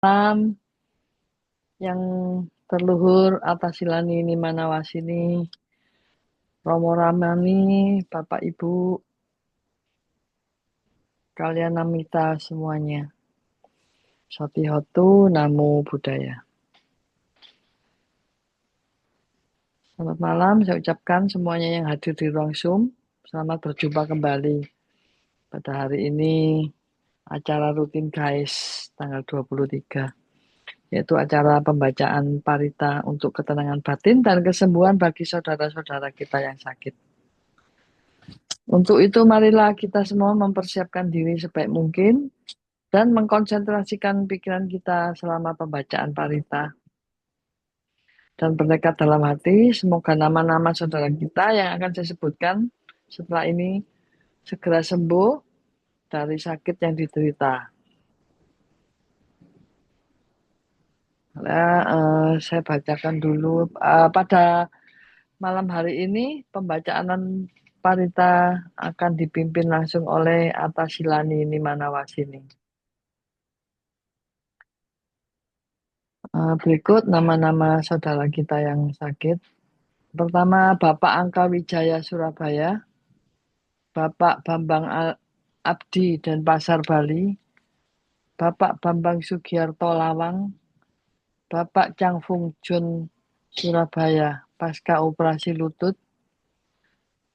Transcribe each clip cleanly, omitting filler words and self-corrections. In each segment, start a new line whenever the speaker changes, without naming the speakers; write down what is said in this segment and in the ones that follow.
Malam yang terluhur Atasilani Nimanawasini, Romo Ramani, Bapak Ibu, kalian namita semuanya. Sotihotu Namo Buddhaya. Selamat malam, saya ucapkan semuanya yang hadir di ruang Zoom. Selamat berjumpa kembali pada hari ini acara rutin guys tanggal 23. Yaitu acara pembacaan parita untuk ketenangan batin dan kesembuhan bagi saudara-saudara kita yang sakit. Untuk itu marilah kita semua mempersiapkan diri sebaik mungkin dan mengkonsentrasikan pikiran kita selama pembacaan parita. Dan bertekad dalam hati, semoga nama-nama saudara kita yang akan saya sebutkan setelah ini segera sembuh dari sakit yang diderita. Saya bacakan dulu pada malam hari ini pembacaan parita akan dipimpin langsung oleh Atasilani Nimanawasini. Berikut nama-nama saudara kita yang sakit. Pertama, Bapak Angka Wijaya Surabaya, Bapak Bambang Abdi dan Pasar Bali, Bapak Bambang Sugiarto Lawang, Bapak Chang Fung Jun Surabaya pasca operasi lutut,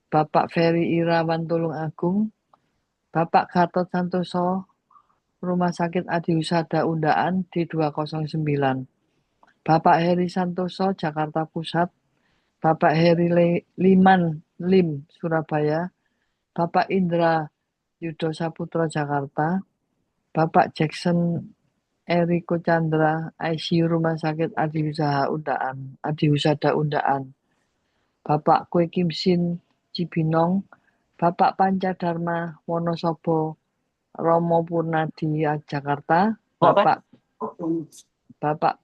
Bapak Ferry Irawan Tulung Agung, Bapak Gatot Santoso, Rumah Sakit Adi Husada Undaan D209, Bapak Heri Santoso Jakarta Pusat, Bapak Heri Liman Lim Surabaya, Bapak Indra Yudo Saputra Jakarta, Bapak Jackson Eriko Chandra ICU Rumah Sakit Adi Husada Undaan, Bapak Kue Kim Sin Cibinong, Bapak Panca Dharma Wonosobo Romo Purnadi Jakarta, Bapak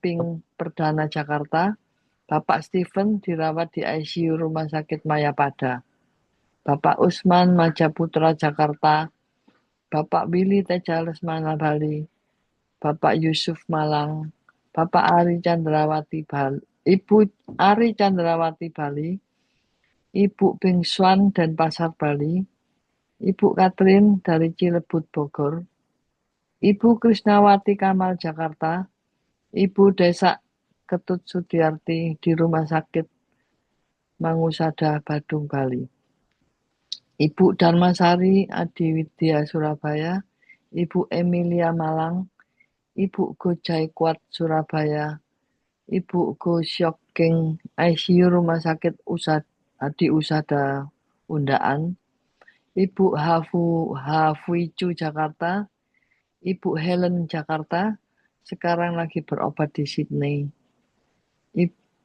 Ping Perdana Jakarta, Bapak Steven dirawat di ICU Rumah Sakit Mayapada, Bapak Usman Majaputra Jakarta, Bapak Willy Teja Lesmana Bali, Bapak Yusuf Malang, Bapak Ari Chandrawati Bali, Ibu Ari Chandrawati Bali, Ibu Bing Swan dan Pasar Bali, Ibu Katrin dari Cilebut Bogor, Ibu Krisnawati Kamal Jakarta, Ibu Desa Ketut Sudiarti di Rumah Sakit Mangusada Badung Bali, Ibu Dharmasari Adiwidya Surabaya, Ibu Emilia Malang, Ibu Go Jaikwat Surabaya, Ibu Go Syok King ICU Rumah Sakit Adi Usada Undaan, Ibu Hafuicu Jakarta, Ibu Helen Jakarta, sekarang lagi berobat di Sydney.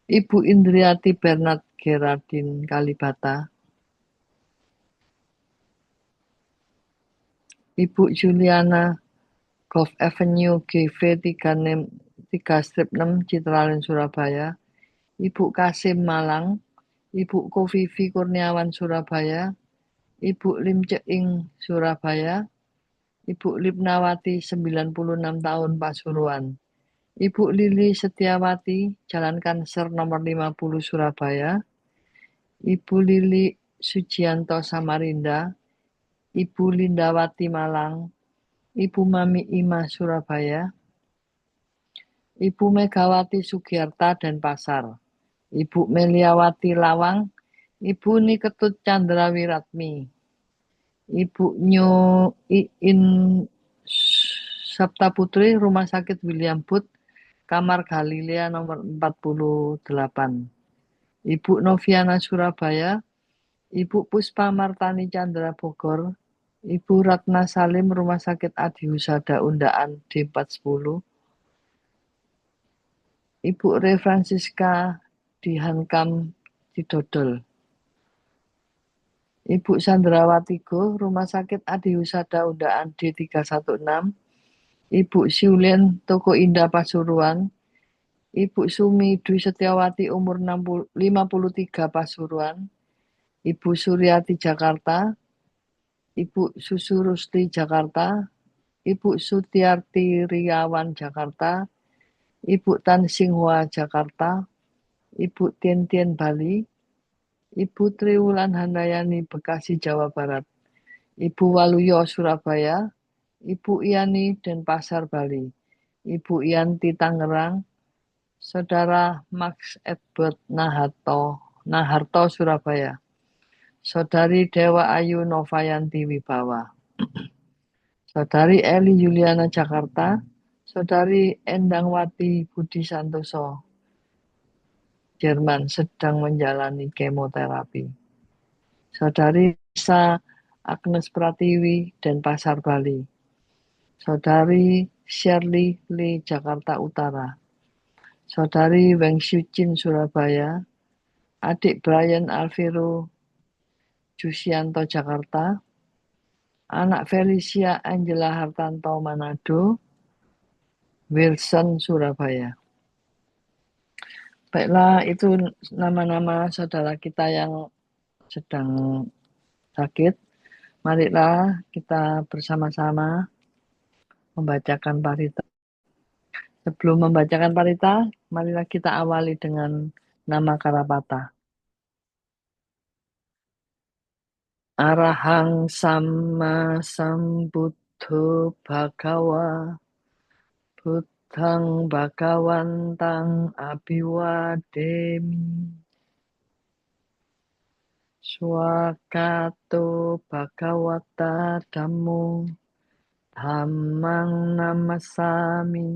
Ibu Indriati Bernard Gerardin Kalibata, Ibu Juliana Gulf Avenue GV 3-6 Citralin Surabaya, Ibu Kasim Malang, Ibu Kofifi Kurniawan Surabaya, Ibu Lim Ceing Surabaya, Ibu Lipnawati 96 tahun Pasuruan, Ibu Lili Setiawati Jalan Kanser nomor 50 Surabaya, Ibu Lili Sujianto Samarinda, Ibu Lindawati Malang, Ibu Mami Ima Surabaya, Ibu Megawati Sugiarta dan Pasar, Ibu Meliawati Lawang, Ibu Niketut Candrawiratmi, Ibu Nyo Iin Sabta Putri Rumah Sakit William Booth Kamar Galilea nomor 48, Ibu Noviana Surabaya, Ibu Puspa Martani Chandra Bogor, Ibu Ratna Salim Rumah Sakit Adi Husada Undaan D410, Ibu Re Francisca di Hankam Cidodol, Ibu Sandrawati Go Rumah Sakit Adi Husada Undaan D316, Ibu Siulien Toko Indah Pasuruan, Ibu Sumi Dwi Setiawati umur 53 Pasuruan, Ibu Suryati Jakarta, Ibu Susu Rusti Jakarta, Ibu Sutiarti Riawan Jakarta, Ibu Tan Singhua Jakarta, Ibu Tientien Bali, Ibu Triwulan Handayani Bekasi Jawa Barat, Ibu Waluyo Surabaya, Ibu Yani Denpasar Bali, Ibu Yanti Tangerang, Saudara Max Edward Naharto Surabaya, Saudari Dewa Ayu Novayanti Wibawa, Saudari Eli Yuliana Jakarta, Saudari Endangwati Budi Santoso, Jerman sedang menjalani kemoterapi, Saudari Lisa Agnes Pratiwi Denpasar Bali, Saudari Shirley Lee Jakarta Utara, Saudari Weng Shucin Surabaya, Adik Brian Alviro Jusianto Jakarta, Anak Felicia Angela Hartanto Manado, Wilson Surabaya. Baiklah, itu nama-nama saudara kita yang sedang sakit. Marilah kita bersama-sama membacakan parita. Sebelum membacakan parita, marilah kita awali dengan nama Karapata. Arahang Sama Sambuddho Bhagawa Buddhang Bhagawantang Abhiwademi Swakato Bhagawata Dhammo Dhammang Namasami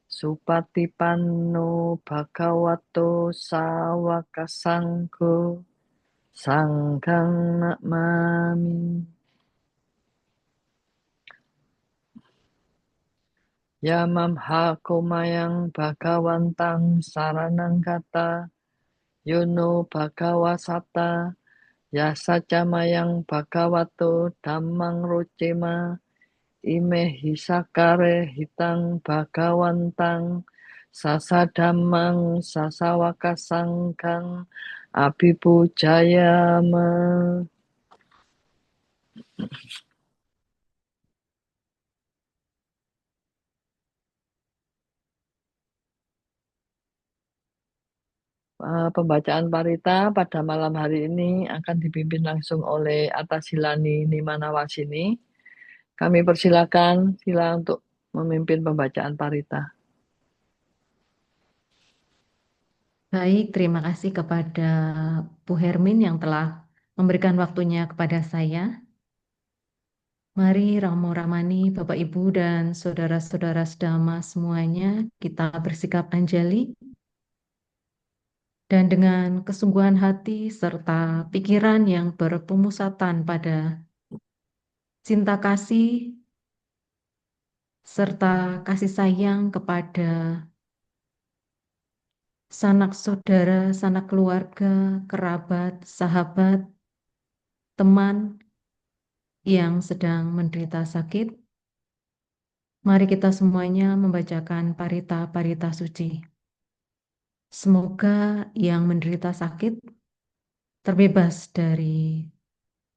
Supatipanno Bhagavato Sawaka Sangho Sanghang Namami Yamam Hakomayang Bhagawantang Saranang Kata Yono Bhagawasata Yasacamayang Bhagavato Dhammang Rocema Ime Hisakare Hitang Bhagawantang Sasadhammang Sasawaka Sangkang Abhipujayama. Pembacaan parita pada malam hari ini akan dipimpin langsung oleh Atasilani Nimanawasini. Kami persilakan sila untuk memimpin pembacaan parita.
Baik, terima kasih kepada Bu Hermin yang telah memberikan waktunya kepada saya. Mari Ramo Ramani, Bapak Ibu dan saudara-saudara sedama semuanya, kita bersikap anjali dan dengan kesungguhan hati serta pikiran yang berpemusatan pada cinta kasih serta kasih sayang kepada sanak saudara, sanak keluarga, kerabat, sahabat, teman yang sedang menderita sakit, mari kita semuanya membacakan parita-parita suci. Semoga yang menderita sakit terbebas dari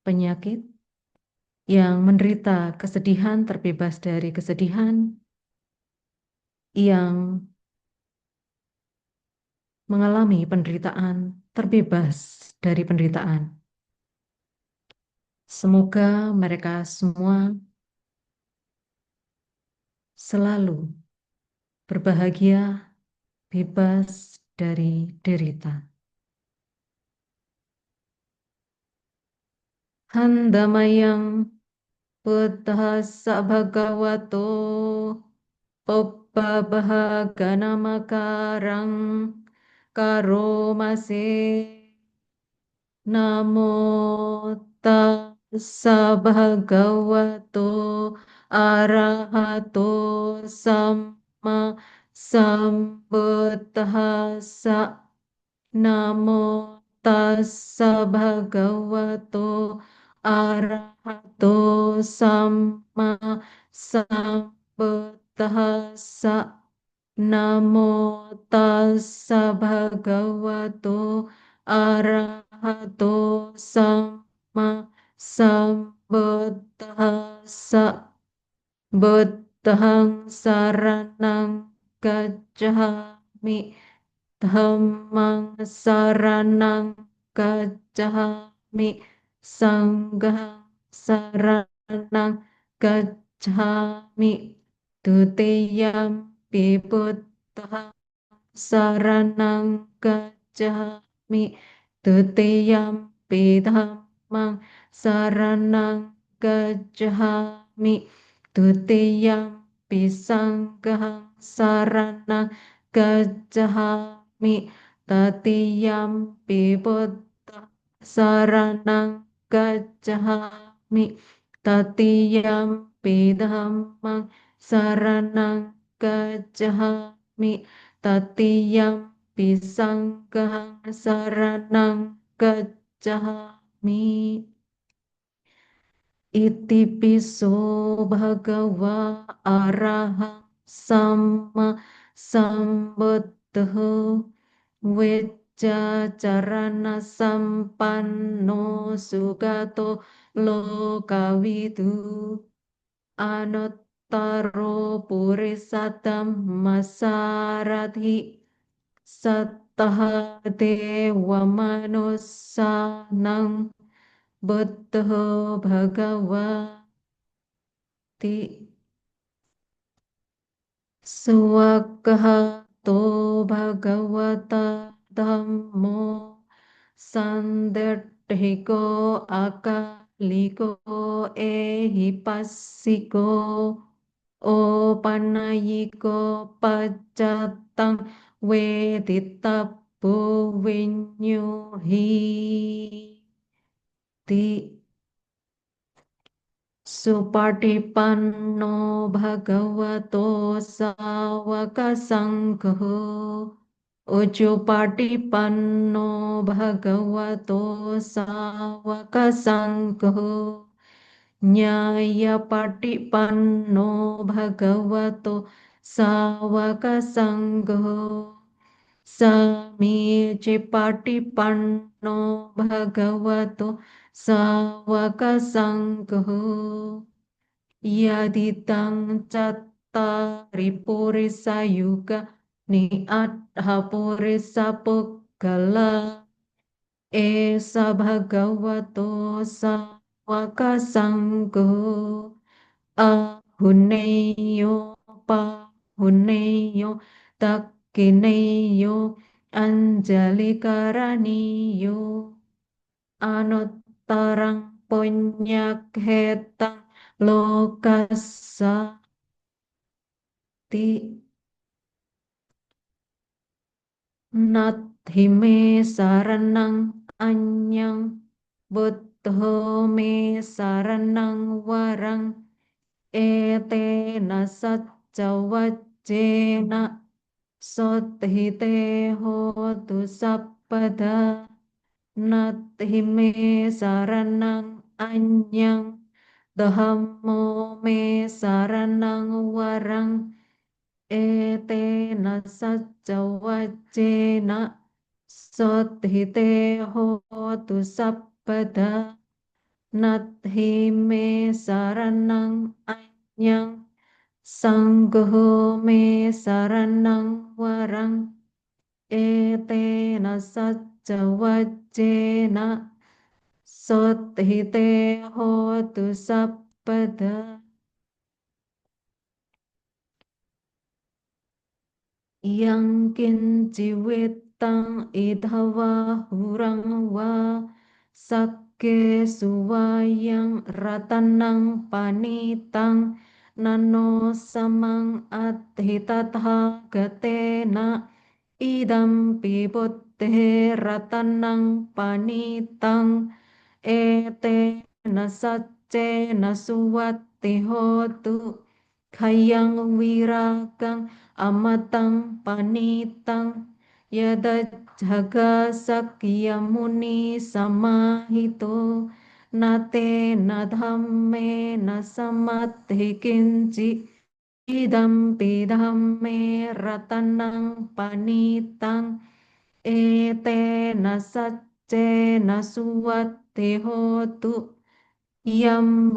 penyakit, yang menderita kesedihan terbebas dari kesedihan, yang mengalami penderitaan terbebas dari penderitaan. Semoga mereka semua selalu berbahagia, bebas dari derita. Handamayang Buddhassa Bhagavato Uppabhaganamakaraଂ Karomase Namo Tassa Bhagavato Arahato Samma Sambuddhassa Namo Tassa Bhagavato Arahato Samma Sambuddhassa Namo Tassa Bhagavato Arahato Samma Sambuddhassa. Buddhang saranang gacchami, Dhammang saranang gacchami, Sanghang saranang gacchami, Dutiyampi Buddhang saranang gacchami, Dutiyampi dhammang saranang gacchami, Dutiyampi sanghang saranang gacchami, Tatiyampi buddhang saranang gacchami, Tatiyampi dhammang saranang gacchami, Tatiyampi sanghang saranang gacchami. Iti piso bhagava arahang sama sambuddho wecca carana sampanno sugato lokawidu anuttaro purisatam masarathi sattaha dewa manusanang buddho bhagavati swakkahato bhagavata dhammo sandetthiko akaliko ehipassiko opanayiko paccatang wedittabbo vinyuhi ti Supatipanno bhagavato sāvaka sangho Ujjupatipanno bhagavato sāvaka sangho Nyayapatipanno bhagavato sāvaka sangho Samicipatipanno bhagavato sāvaka sangho Yaditang cattari purisa yuga ni adha purisa puggala esa bhagavato sāvaka sangho ahuneyo pahuneyo takkineyo anjali karaniyo anuttarang punyakhetang lokassa ti nathi me saranang anyang buddho me saranang warang etena sacca waccena sothite hotu sappada nathi me saranang anyang dhammo me saranang warang etena sacca waccena sothite hotu sappada nathi me saranang anyang sangho me saranang warang etena sacca waccena sothite hotu sappada yang kinciwitang idhava hurang wa sakke suwayang ratanang panitang nano samang adhitatha gatena idam pibutte ratanang panitang etena sacce nasuwatti hotu khayang wiragang amatang panitang yada jaga sakya muni samahito nate nadhamme nasamati kinci idam pidhamme ratanang panitang ete nasacce nasuwate hotu yam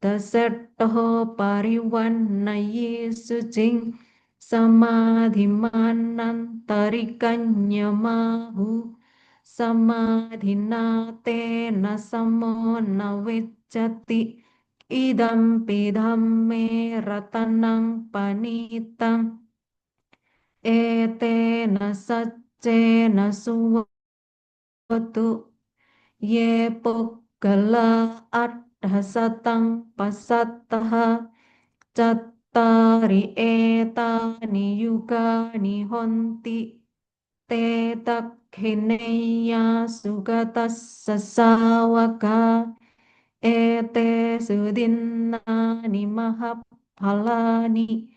tasettoh pariwannaya sucing samadhimanan tarikanyamahu samadhinate nasamo naviccati idam pidhamme ratanang panitang etena saccena suwatu ye pukkala adhasatang pasattaha cattari etani yugani honti te takhineya sugatas sasawaka ete sudinani mahaphalani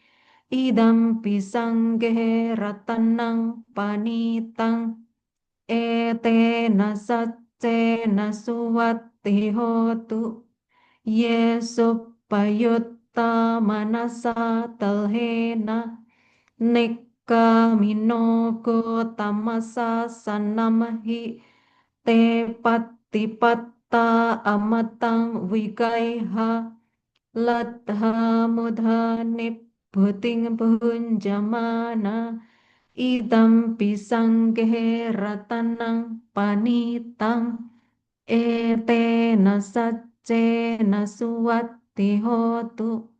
idam pisangge ratanang panitang etena saccena suwatti hotu yeso payutta manasa talhena nekkamino tamasa sanamhi te patipatta amatang vikaiha latha mudha nibhuting bhunjamana idam pisanghe ratanang panitang etena saccena suwatti hotu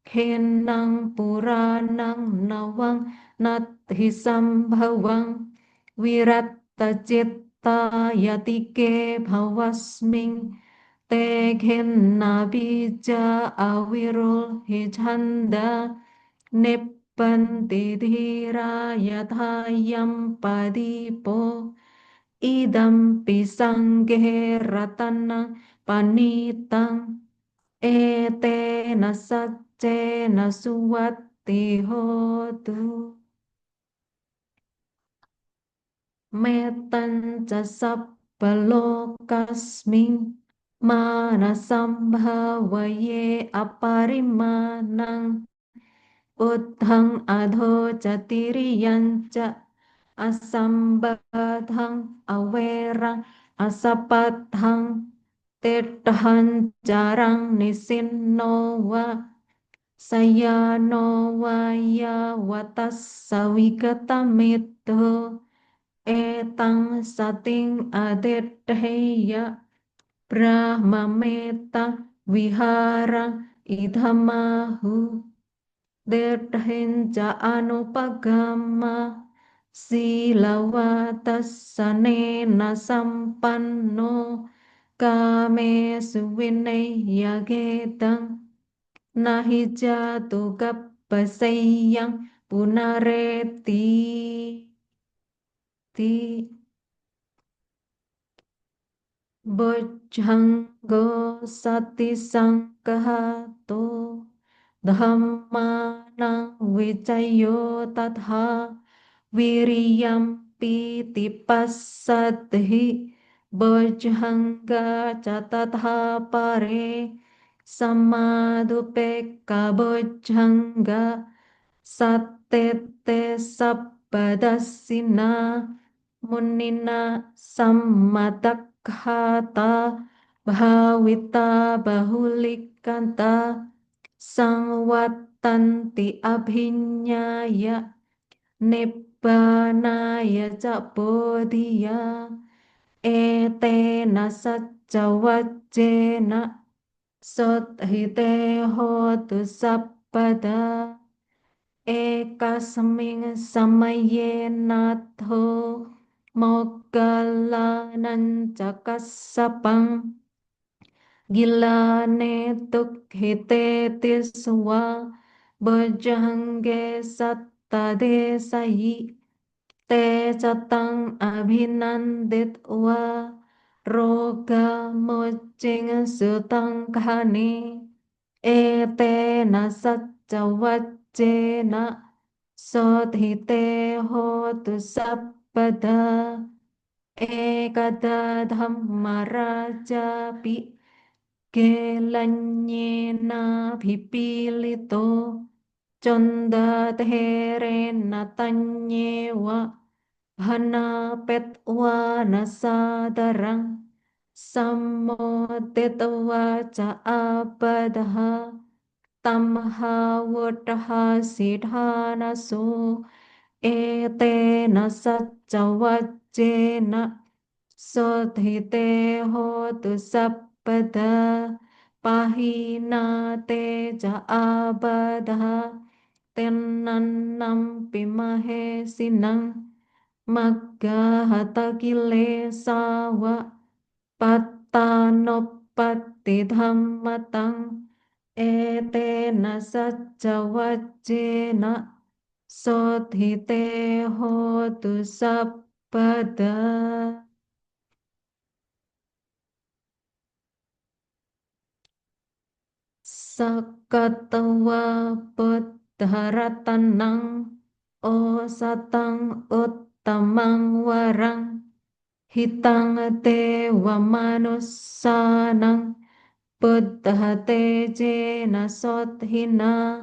khenang puranang nawang nathi sambhavang viratta citta yatike bhavasming te khenna bija avirul hichanda nippanti dhira yathayam padipo idam pisanghe ratanang panitang etena saccena suwatti hotu metan ca sappalokasming manasambhavaye aparimanang uddhang adho catiriyanca asambadhang awerang asapadhang tedhang jarang nisinnowa sayano waya watas sawigatamitho etang sating adedheya brahmameta viharang idhamahu dedhenca anupagama silawatassanena sampanno kame suvineyyagetang nahi jatu kappasayang punareti ti bojjhango sati sangkahato dhammanang vicayo tatha viriyam piti passadhi bojjhanga catatha pare samadupekka bojjhanga sattete sappadassina munina sammadakkhata bhavita bahulikanta sangwattanti abhinyaya nibbanaya ca bodhiya etena saccavajjena sothite hotu sappada ekasming samayenatho moggalanan cakassapang gilane tukhite tiswa bojjhange sattadesayi te catang abhinanditwa roga mojjing sutang khane etena saccavajjena sothite hotu sappada ekada dhammarajapi kelanyena bhipilito condaterena tanyewa hana petwa nasadarang Sammo ca abadaha tamha vuttaha siddhanaso etena sacca vajjena sodhite hotu sabpada pahina te ca abadaha tenannam pimahe sinang magga hata kilesawa pattanopatti dhammatang etena sacca vajjena sodhite hotu sabpada. Sakatawa buddharatanang osatang uttamang warang hitang dewa manusanang buddha tejena sothina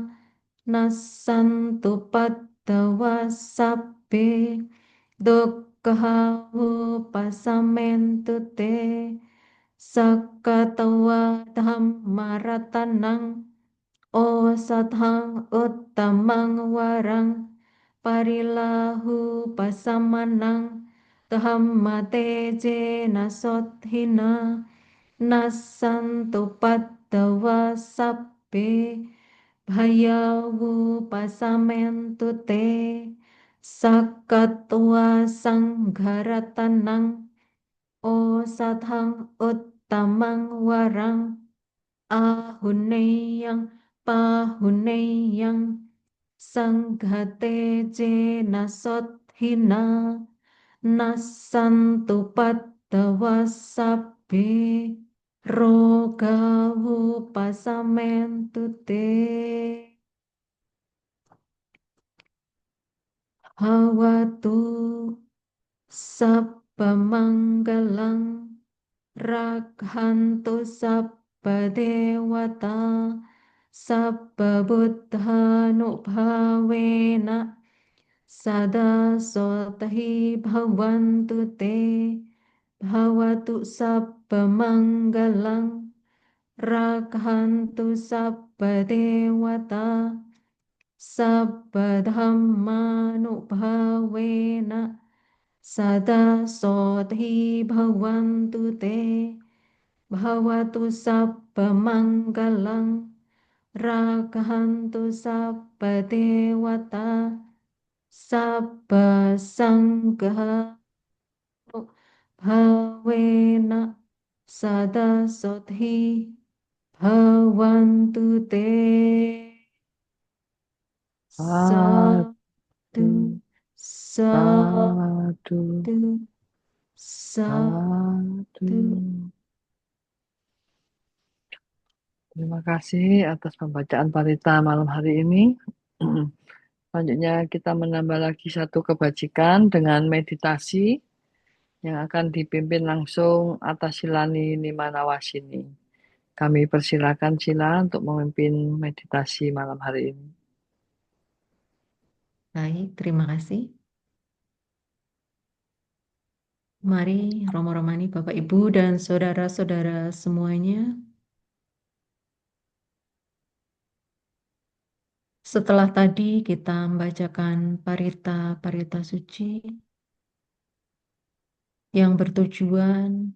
nasantu paddawa sabbe dukkha upasamentu te sakatawa dhammaratanang osathang uttamang warang parilahu pasamanang dhamma tejena sothina nasantu paddawa sabbe bhayavu pasamentu te sakatwa sangharatanang osathang uttamang warang ahuneyang pahuneyang sanghate jena sothina nasantu paddawa sabbe rogavu pasamentu te hawatu sabbamanggalang rakhantu sabba dewata sabba buddhanubhavena sada sotahi bhavantu te bhavatu sabba manggalang rakhantu sabba dewata sabba dhammanubhavena sada sotahi bhavantu te bhavatu sabba manggalang rakhantu sabba dewata sabba sangha bhavena sada sodhi bhavantu te
Sadu,
satu
sadu,
satu
sadu.
satu.
Terima kasih atas pembacaan parita malam hari ini. Selanjutnya kita menambah lagi satu kebajikan dengan meditasi yang akan dipimpin langsung atas Silani Nimanawasini. Kami persilakan Sila untuk memimpin meditasi malam hari ini.
Baik, terima kasih. Mari Romo Romani, Bapak Ibu dan saudara-saudara semuanya, setelah tadi kita membacakan parita-parita suci yang bertujuan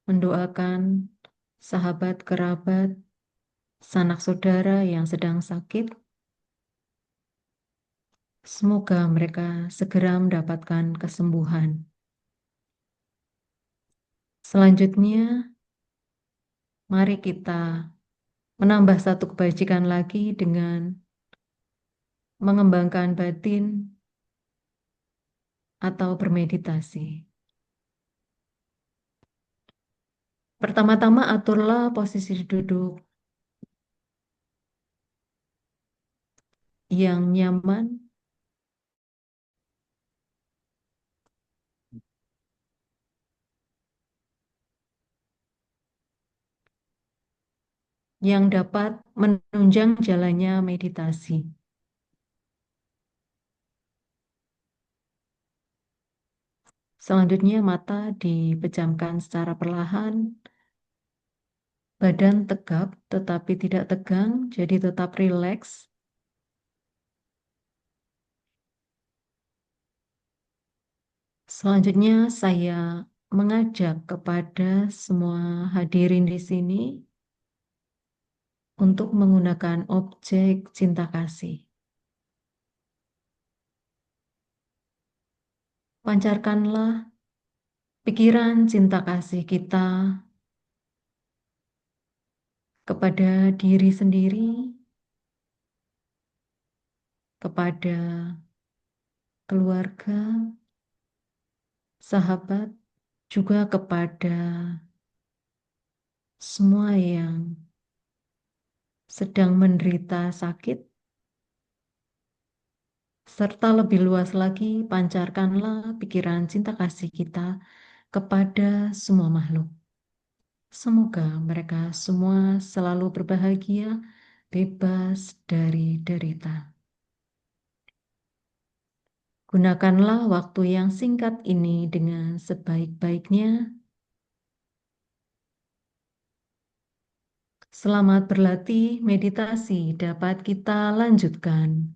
mendoakan sahabat kerabat, sanak saudara yang sedang sakit, semoga mereka segera mendapatkan kesembuhan. Selanjutnya, mari kita menambah satu kebajikan lagi dengan mengembangkan batin atau bermeditasi. Pertama-tama aturlah posisi duduk yang nyaman, yang dapat menunjang jalannya meditasi. Selanjutnya mata dipejamkan secara perlahan, badan tegap tetapi tidak tegang, jadi tetap rileks. Selanjutnya saya mengajak kepada semua hadirin di sini untuk menggunakan objek cinta kasih. Pancarkanlah pikiran cinta kasih kita kepada diri sendiri, kepada keluarga, sahabat, juga kepada semua yang sedang menderita sakit, serta lebih luas lagi pancarkanlah pikiran cinta kasih kita kepada semua makhluk. Semoga mereka semua selalu berbahagia, bebas dari derita. Gunakanlah waktu yang singkat ini dengan sebaik-baiknya. Selamat berlatih meditasi dapat kita lanjutkan.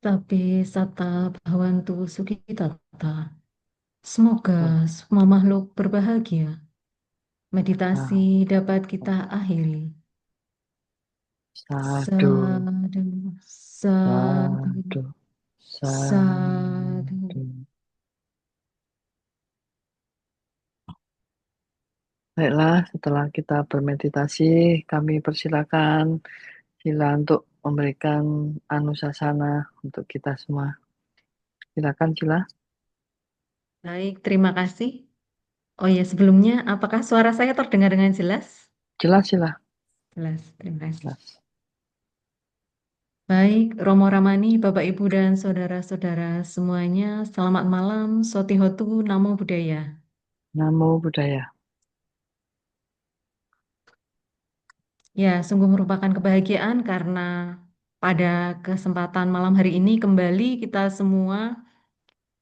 Tapi Sata Bhawantu Sukhitata. Semoga
Betul.
semua makhluk berbahagia. Meditasi
Nah,
dapat kita akhiri.
sadu,
Sadu, sadu,
sadu,
sadu.
sadu. Baiklah, setelah kita bermeditasi, kami persilakan Sila untuk memberikan anusasana untuk kita semua. Silakan Sila.
Baik, terima kasih. Oh ya, sebelumnya, apakah suara saya terdengar dengan jelas?
Jelas Sila.
Jelas, terima kasih.
Jelas.
Baik, Romo Ramani, Bapak Ibu dan saudara-saudara semuanya, selamat malam, Sotihotu, Namo Buddhaya.
Namo Buddhaya.
Ya, sungguh merupakan kebahagiaan karena pada kesempatan malam hari ini kembali kita semua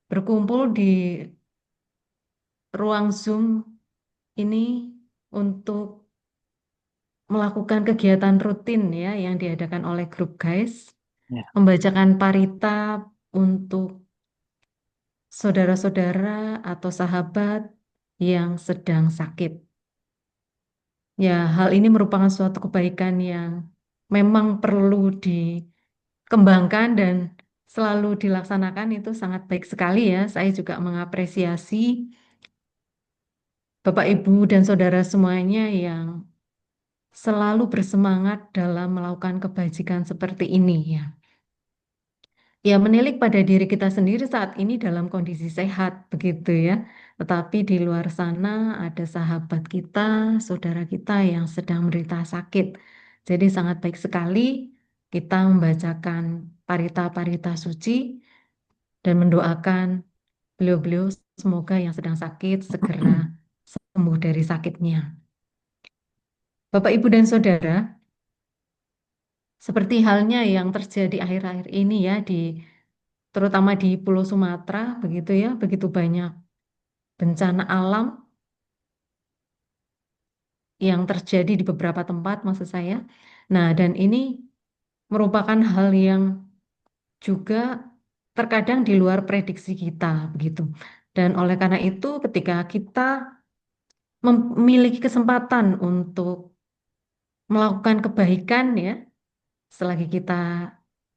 berkumpul di ruang Zoom ini untuk melakukan kegiatan rutin ya yang diadakan oleh grup guys,
Ya.
membacakan parita untuk saudara-saudara atau sahabat yang sedang sakit. Ya, hal ini merupakan suatu kebaikan yang memang perlu dikembangkan dan selalu dilaksanakan itu sangat baik sekali ya. Saya juga mengapresiasi Bapak, Ibu, dan saudara semuanya yang selalu bersemangat dalam melakukan kebajikan seperti ini ya. Ya, menilik pada diri kita sendiri saat ini dalam kondisi sehat, begitu ya. Tetapi di luar sana ada sahabat kita, saudara kita yang sedang menderita sakit. Jadi sangat baik sekali kita membacakan parita-parita suci dan mendoakan beliau-beliau semoga yang sedang sakit segera sembuh dari sakitnya. Bapak, Ibu, dan Saudara, seperti halnya yang terjadi akhir-akhir ini ya terutama di Pulau Sumatera begitu ya, begitu banyak bencana alam yang terjadi di beberapa tempat maksud saya. Nah, dan ini merupakan hal yang juga terkadang di luar prediksi kita begitu. Dan oleh karena itu ketika kita memiliki kesempatan untuk melakukan kebaikan ya, selagi kita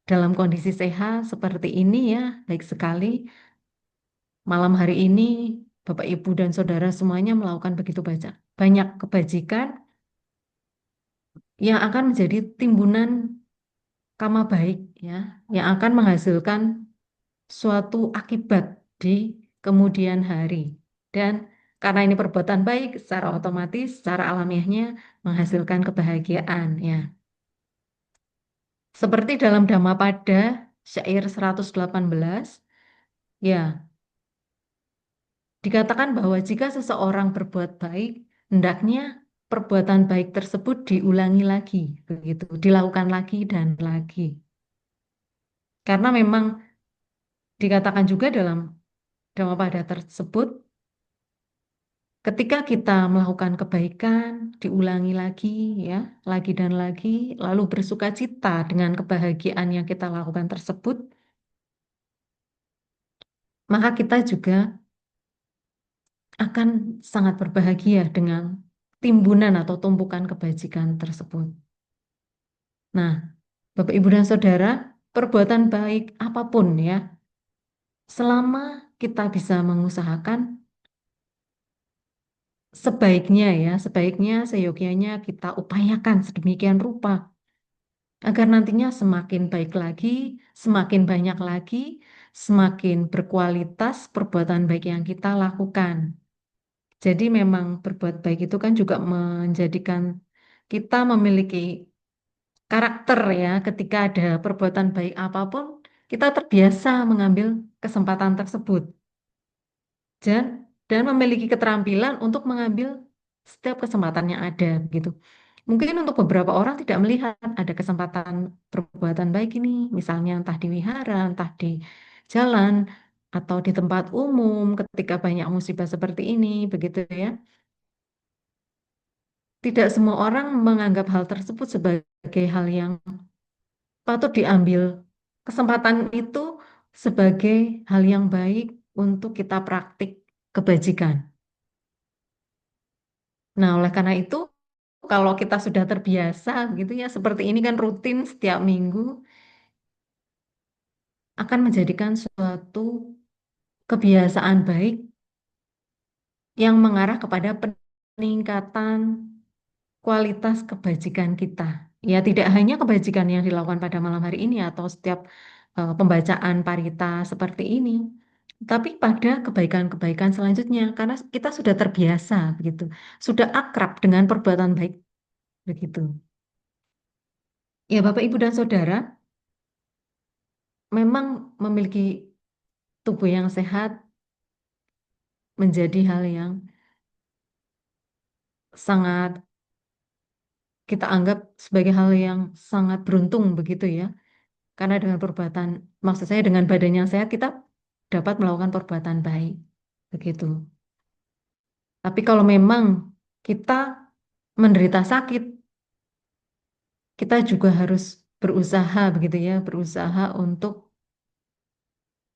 dalam kondisi sehat seperti ini ya, baik sekali. Malam hari ini Bapak, Ibu, dan Saudara semuanya melakukan begitu banyak kebajikan yang akan menjadi timbunan karma baik ya, yang akan menghasilkan suatu akibat di kemudian hari. Dan karena ini perbuatan baik, secara otomatis, secara alamiahnya menghasilkan kebahagiaan ya. Seperti dalam Dhammapada syair 118, ya, dikatakan bahwa jika seseorang berbuat baik, hendaknya perbuatan baik tersebut diulangi lagi, begitu, dilakukan lagi dan lagi. Karena memang dikatakan juga dalam Dhammapada tersebut, ketika kita melakukan kebaikan, diulangi lagi, ya, lagi dan lagi, lalu bersuka cita dengan kebahagiaan yang kita lakukan tersebut, maka kita juga akan sangat berbahagia dengan timbunan atau tumpukan kebajikan tersebut. Nah, Bapak, Ibu, dan Saudara, perbuatan baik apapun ya, selama kita bisa mengusahakan, sebaiknya seyogianya kita upayakan sedemikian rupa agar nantinya semakin baik lagi, semakin banyak lagi, semakin berkualitas perbuatan baik yang kita lakukan. Jadi memang berbuat baik itu kan juga menjadikan kita memiliki karakter ya, ketika ada perbuatan baik apapun, kita terbiasa mengambil kesempatan tersebut dan memiliki keterampilan untuk mengambil setiap kesempatan yang ada gitu. Mungkin untuk beberapa orang tidak melihat ada kesempatan perbuatan baik ini, misalnya entah di wihara, entah di jalan, atau di tempat umum ketika banyak musibah seperti ini, begitu ya. Tidak semua orang menganggap hal tersebut sebagai hal yang patut diambil kesempatan itu sebagai hal yang baik untuk kita praktik kebajikan. Nah, oleh karena itu, kalau kita sudah terbiasa gitu ya, seperti ini kan rutin setiap minggu, akan menjadikan suatu kebiasaan baik yang mengarah kepada peningkatan kualitas kebajikan kita. Ya, tidak hanya kebajikan yang dilakukan pada malam hari ini atau setiap pembacaan parita seperti ini, tapi pada kebaikan-kebaikan selanjutnya, karena kita sudah terbiasa begitu, sudah akrab dengan perbuatan baik begitu. Ya, Bapak, Ibu, dan Saudara, memang memiliki tubuh yang sehat menjadi hal yang sangat kita anggap sebagai hal yang sangat beruntung begitu ya. Karena dengan perbuatan, maksud saya dengan badan yang sehat, kita dapat melakukan perbuatan baik. Begitu. Tapi kalau memang kita menderita sakit, kita juga harus berusaha begitu ya, berusaha untuk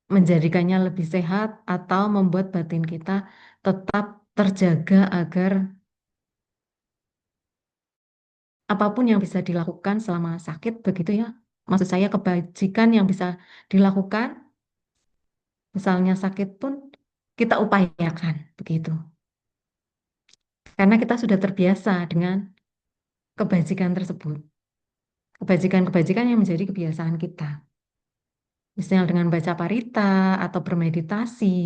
menjadikannya lebih sehat atau membuat batin kita tetap terjaga agar apapun yang bisa dilakukan selama sakit begitu ya. Maksud saya kebajikan yang bisa dilakukan, misalnya sakit pun kita upayakan begitu. Karena kita sudah terbiasa dengan kebajikan tersebut. Kebajikan-kebajikan yang menjadi kebiasaan kita. Misalnya dengan baca parita, atau bermeditasi,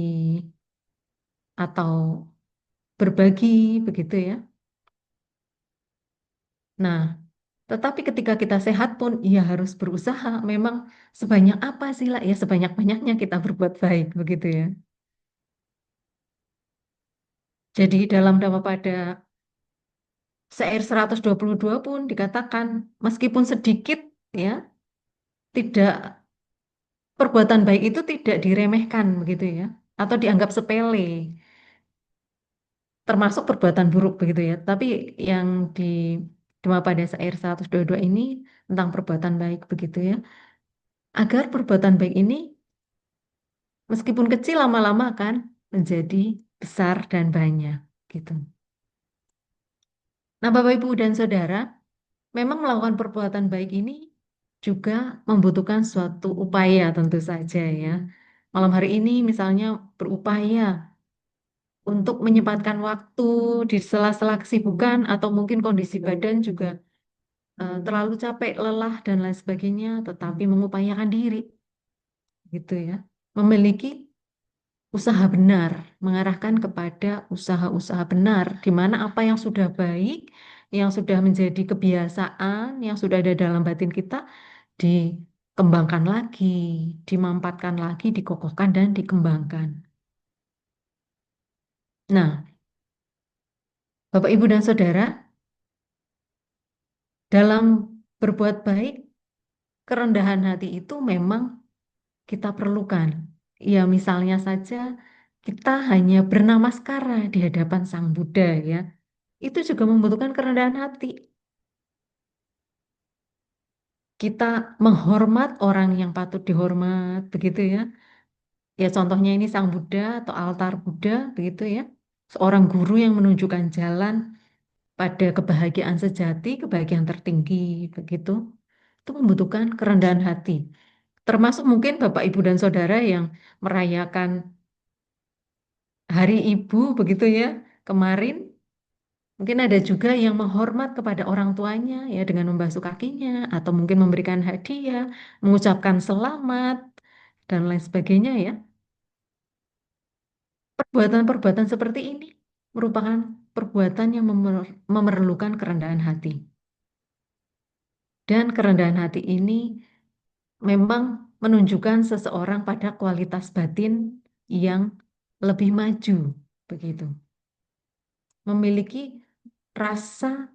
atau berbagi, begitu ya. Nah, tetapi ketika kita sehat pun, ya harus berusaha. Memang sebanyak apa sih lah, ya sebanyak-banyaknya kita berbuat baik, begitu ya. Jadi dalam Dhammapada Syair 122 pun dikatakan, meskipun sedikit, ya, tidak perbuatan baik itu tidak diremehkan begitu ya atau dianggap sepele termasuk perbuatan buruk begitu ya tapi yang di Dhammapada Syair 122 ini tentang perbuatan baik begitu ya agar perbuatan baik ini meskipun kecil lama-lama akan menjadi besar dan banyak gitu. Nah, Bapak Ibu dan Saudara, memang melakukan perbuatan baik ini juga membutuhkan suatu upaya tentu saja ya. Malam hari ini misalnya berupaya untuk menyempatkan waktu di sela-sela kesibukan atau mungkin kondisi badan juga terlalu capek, lelah dan lain sebagainya, tetapi mengupayakan diri gitu ya. Memiliki usaha benar, mengarahkan kepada usaha-usaha benar di mana apa yang sudah baik, yang sudah menjadi kebiasaan, yang sudah ada dalam batin kita dikembangkan lagi, dimampatkan lagi, dikokohkan dan dikembangkan. Nah, Bapak, Ibu, dan Saudara, dalam berbuat baik, kerendahan hati itu memang kita perlukan. Ya, misalnya saja kita hanya bernamaskara di hadapan Sang Buddha ya. Itu juga membutuhkan kerendahan hati. Kita menghormat orang yang patut dihormat, begitu ya. Ya, contohnya ini Sang Buddha atau altar Buddha, begitu ya. Seorang guru yang menunjukkan jalan pada kebahagiaan sejati, kebahagiaan tertinggi, begitu. Itu membutuhkan kerendahan hati. Termasuk mungkin Bapak, Ibu, dan Saudara yang merayakan Hari Ibu begitu ya. Kemarin mungkin ada juga yang menghormat kepada orang tuanya ya dengan membasuh kakinya atau mungkin memberikan hadiah, mengucapkan selamat dan lain sebagainya ya. Perbuatan-perbuatan seperti ini merupakan perbuatan yang memerlukan kerendahan hati. Dan kerendahan hati ini memang menunjukkan seseorang pada kualitas batin yang lebih maju begitu. Memiliki rasa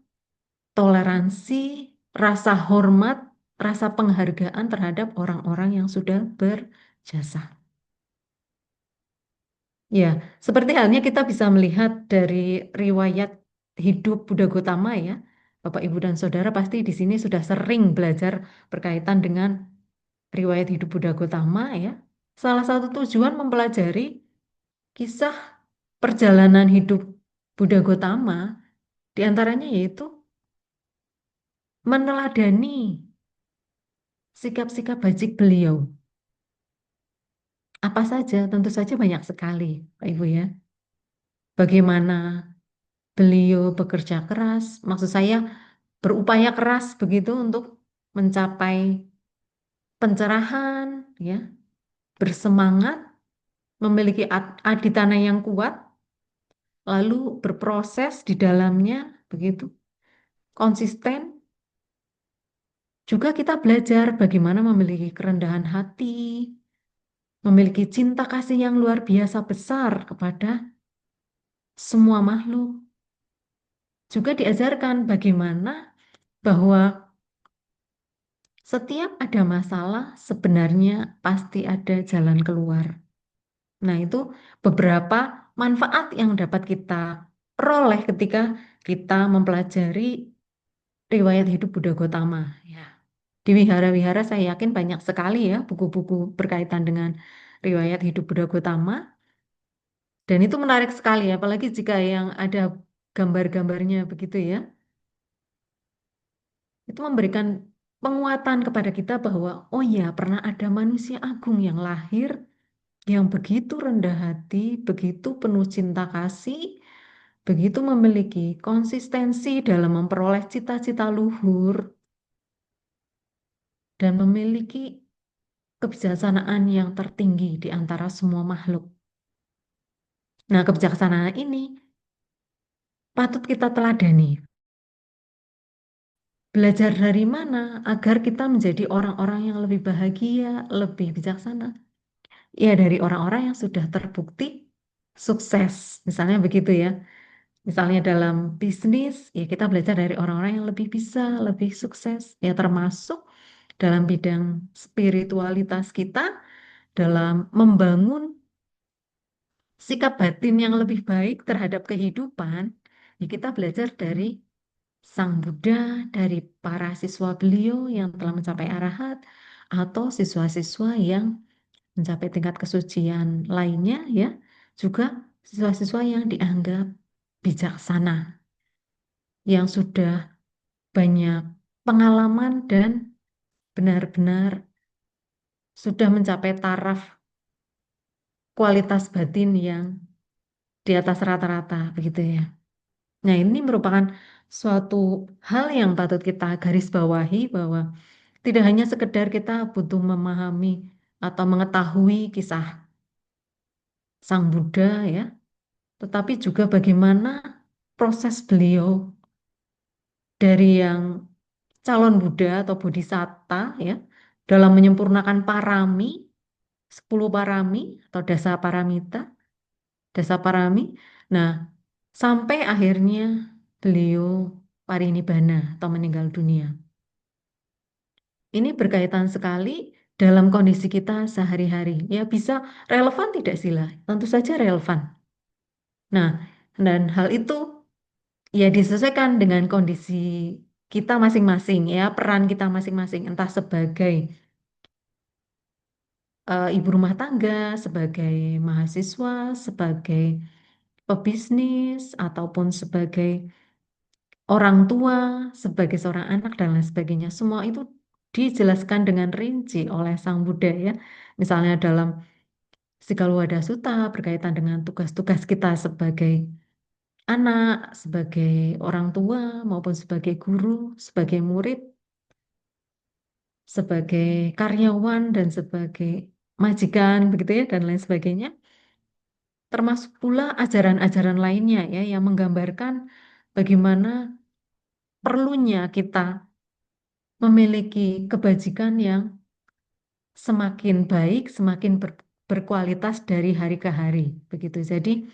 toleransi, rasa hormat, rasa penghargaan terhadap orang-orang yang sudah berjasa. Ya, seperti halnya kita bisa melihat dari riwayat hidup Buddha Gotama ya. Bapak, Ibu, dan Saudara pasti di sini sudah sering belajar berkaitan dengan riwayat hidup Buddha Gautama ya. Salah satu tujuan mempelajari kisah perjalanan hidup Buddha Gautama diantaranya yaitu meneladani sikap-sikap bajik beliau. Apa saja? Tentu saja banyak sekali, Pak Ibu ya. Bagaimana beliau bekerja keras, maksud saya berupaya keras begitu untuk mencapai pencerahan, ya, bersemangat, memiliki aditana yang kuat, lalu berproses di dalamnya, begitu, konsisten. Juga kita belajar bagaimana memiliki kerendahan hati, memiliki cinta kasih yang luar biasa besar kepada semua makhluk. Juga diajarkan bagaimana bahwa setiap ada masalah sebenarnya pasti ada jalan keluar. Nah, itu beberapa manfaat yang dapat kita peroleh ketika kita mempelajari riwayat hidup Buddha Gautama. Ya. Di wihara-wihara saya yakin banyak sekali ya buku-buku berkaitan dengan riwayat hidup Buddha Gautama. Dan itu menarik sekali, apalagi jika yang ada gambar-gambarnya begitu ya. Itu memberikan penguatan kepada kita bahwa, oh ya, pernah ada manusia agung yang lahir, yang begitu rendah hati, begitu penuh cinta kasih, begitu memiliki konsistensi dalam memperoleh cita-cita luhur, dan memiliki kebijaksanaan yang tertinggi di antara semua makhluk. Nah, kebijaksanaan ini patut kita teladani. Belajar dari mana agar kita menjadi orang-orang yang lebih bahagia, lebih bijaksana? Ya, dari orang-orang yang sudah terbukti sukses. Misalnya begitu ya. Misalnya dalam bisnis, ya kita belajar dari orang-orang yang lebih bisa, lebih sukses. Ya, termasuk dalam bidang spiritualitas kita, dalam membangun sikap batin yang lebih baik terhadap kehidupan, ya kita belajar dari Sang Buddha, dari para siswa beliau yang telah mencapai arahat, atau siswa-siswa yang mencapai tingkat kesucian lainnya, ya, juga siswa-siswa yang dianggap bijaksana, yang sudah banyak pengalaman dan benar-benar sudah mencapai taraf kualitas batin yang di atas rata-rata, begitu ya. Nah, ini merupakan suatu hal yang patut kita garis bawahi bahwa tidak hanya sekedar kita butuh memahami atau mengetahui kisah Sang Buddha ya, tetapi juga bagaimana proses beliau dari yang calon Buddha atau Bodhisatta ya, dalam menyempurnakan parami, 10 parami atau dasa paramita, dasa parami. Nah, sampai akhirnya beliau parinibbana atau meninggal dunia. Ini berkaitan sekali dalam kondisi kita sehari-hari. Ya, bisa relevan tidak sila? Tentu saja relevan. Nah, dan hal itu ya disesuaikan dengan kondisi kita masing-masing ya, peran kita masing-masing, entah sebagai ibu rumah tangga, sebagai mahasiswa, sebagai pebisnis, ataupun sebagai orang tua, sebagai seorang anak dan lain sebagainya. Semua itu dijelaskan dengan rinci oleh Sang Buddha ya. Misalnya dalam Sikalwada Sutta berkaitan dengan tugas-tugas kita sebagai anak, sebagai orang tua, maupun sebagai guru, sebagai murid, sebagai karyawan, dan sebagai majikan, begitu ya, dan lain sebagainya. Termasuk pula ajaran-ajaran lainnya ya, yang menggambarkan bagaimana perlunya kita memiliki kebajikan yang semakin baik, semakin berkualitas dari hari ke hari, begitu. Jadi,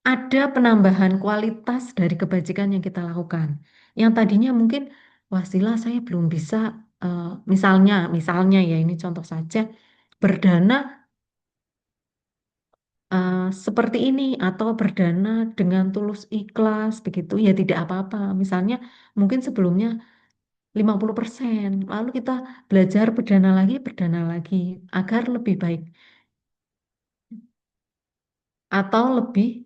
ada penambahan kualitas dari kebajikan yang kita lakukan. Yang tadinya mungkin, wah Sila saya belum bisa, misalnya ya ini contoh saja, berdana seperti ini atau berdana dengan tulus ikhlas begitu ya tidak apa-apa. Misalnya mungkin sebelumnya 50%. Lalu kita belajar berdana lagi agar lebih baik atau lebih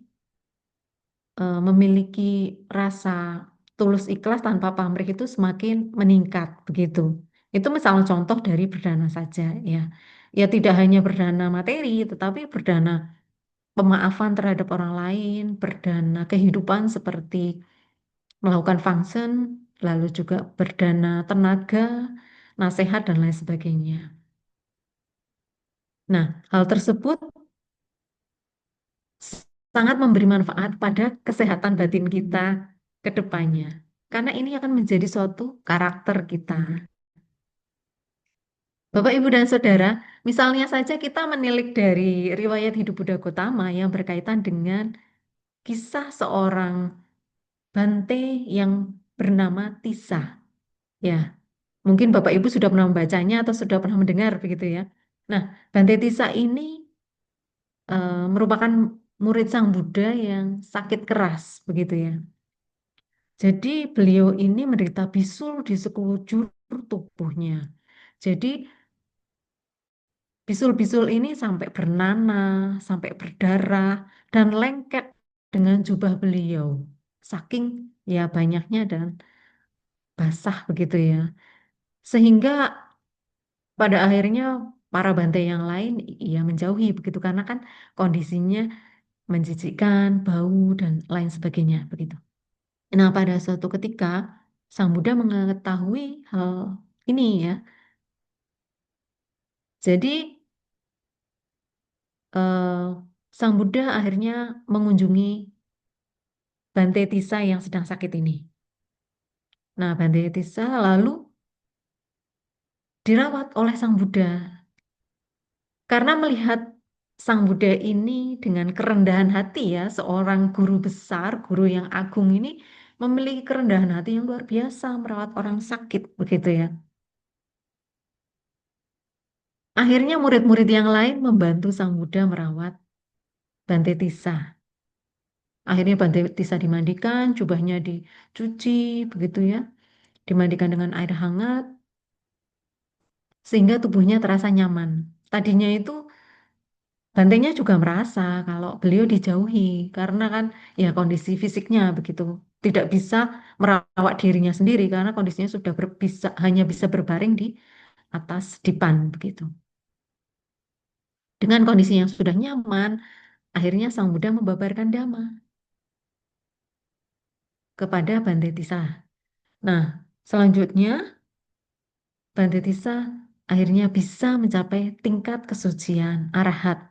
memiliki rasa tulus ikhlas tanpa pamrih itu semakin meningkat begitu. Itu misalnya contoh dari berdana saja ya. Ya tidak hanya berdana materi, tetapi berdana pemaafan terhadap orang lain, berdana kehidupan seperti melakukan function, lalu juga berdana tenaga, nasihat dan lain sebagainya. Nah, hal tersebut sangat memberi manfaat pada kesehatan batin kita ke depannya. Karena ini akan menjadi suatu karakter kita. Bapak, Ibu, dan Saudara, misalnya saja kita menilik dari riwayat hidup Buddha Gotama yang berkaitan dengan kisah seorang Bante yang bernama Tisa. Ya, mungkin Bapak Ibu sudah pernah membacanya atau sudah pernah mendengar begitu ya. Nah, Bante Tisa ini merupakan murid Sang Buddha yang sakit keras begitu ya. Jadi beliau ini menderita bisul di sekujur tubuhnya. Jadi bisul-bisul ini sampai bernanah, sampai berdarah, dan lengket dengan jubah beliau. Saking ya banyaknya dan basah begitu ya. Sehingga pada akhirnya para bantai yang lain ya menjauhi begitu karena kan kondisinya menjijikkan, bau dan lain sebagainya begitu. Nah, pada suatu ketika Sang Buddha mengetahui hal ini ya. Jadi eh, Sang Buddha akhirnya mengunjungi Bante Tissa yang sedang sakit ini. Nah, Bante Tissa lalu dirawat oleh Sang Buddha karena melihat Sang Buddha ini dengan kerendahan hati ya, seorang guru besar, guru yang agung ini memiliki kerendahan hati yang luar biasa merawat orang sakit begitu ya. Akhirnya murid-murid yang lain membantu Sang Buddha merawat Bante Tissa. Akhirnya Bante Tissa dimandikan, jubahnya dicuci begitu ya, dimandikan dengan air hangat sehingga tubuhnya terasa nyaman. Tadinya itu bantainya juga merasa kalau beliau dijauhi karena kan ya kondisi fisiknya begitu tidak bisa merawat dirinya sendiri karena kondisinya sudah hanya bisa berbaring di atas dipan begitu. Dengan kondisi yang sudah nyaman, akhirnya Sang Buddha membabarkan dhamma kepada Bante Tissa. Nah, selanjutnya Bante Tissa akhirnya bisa mencapai tingkat kesucian arahat.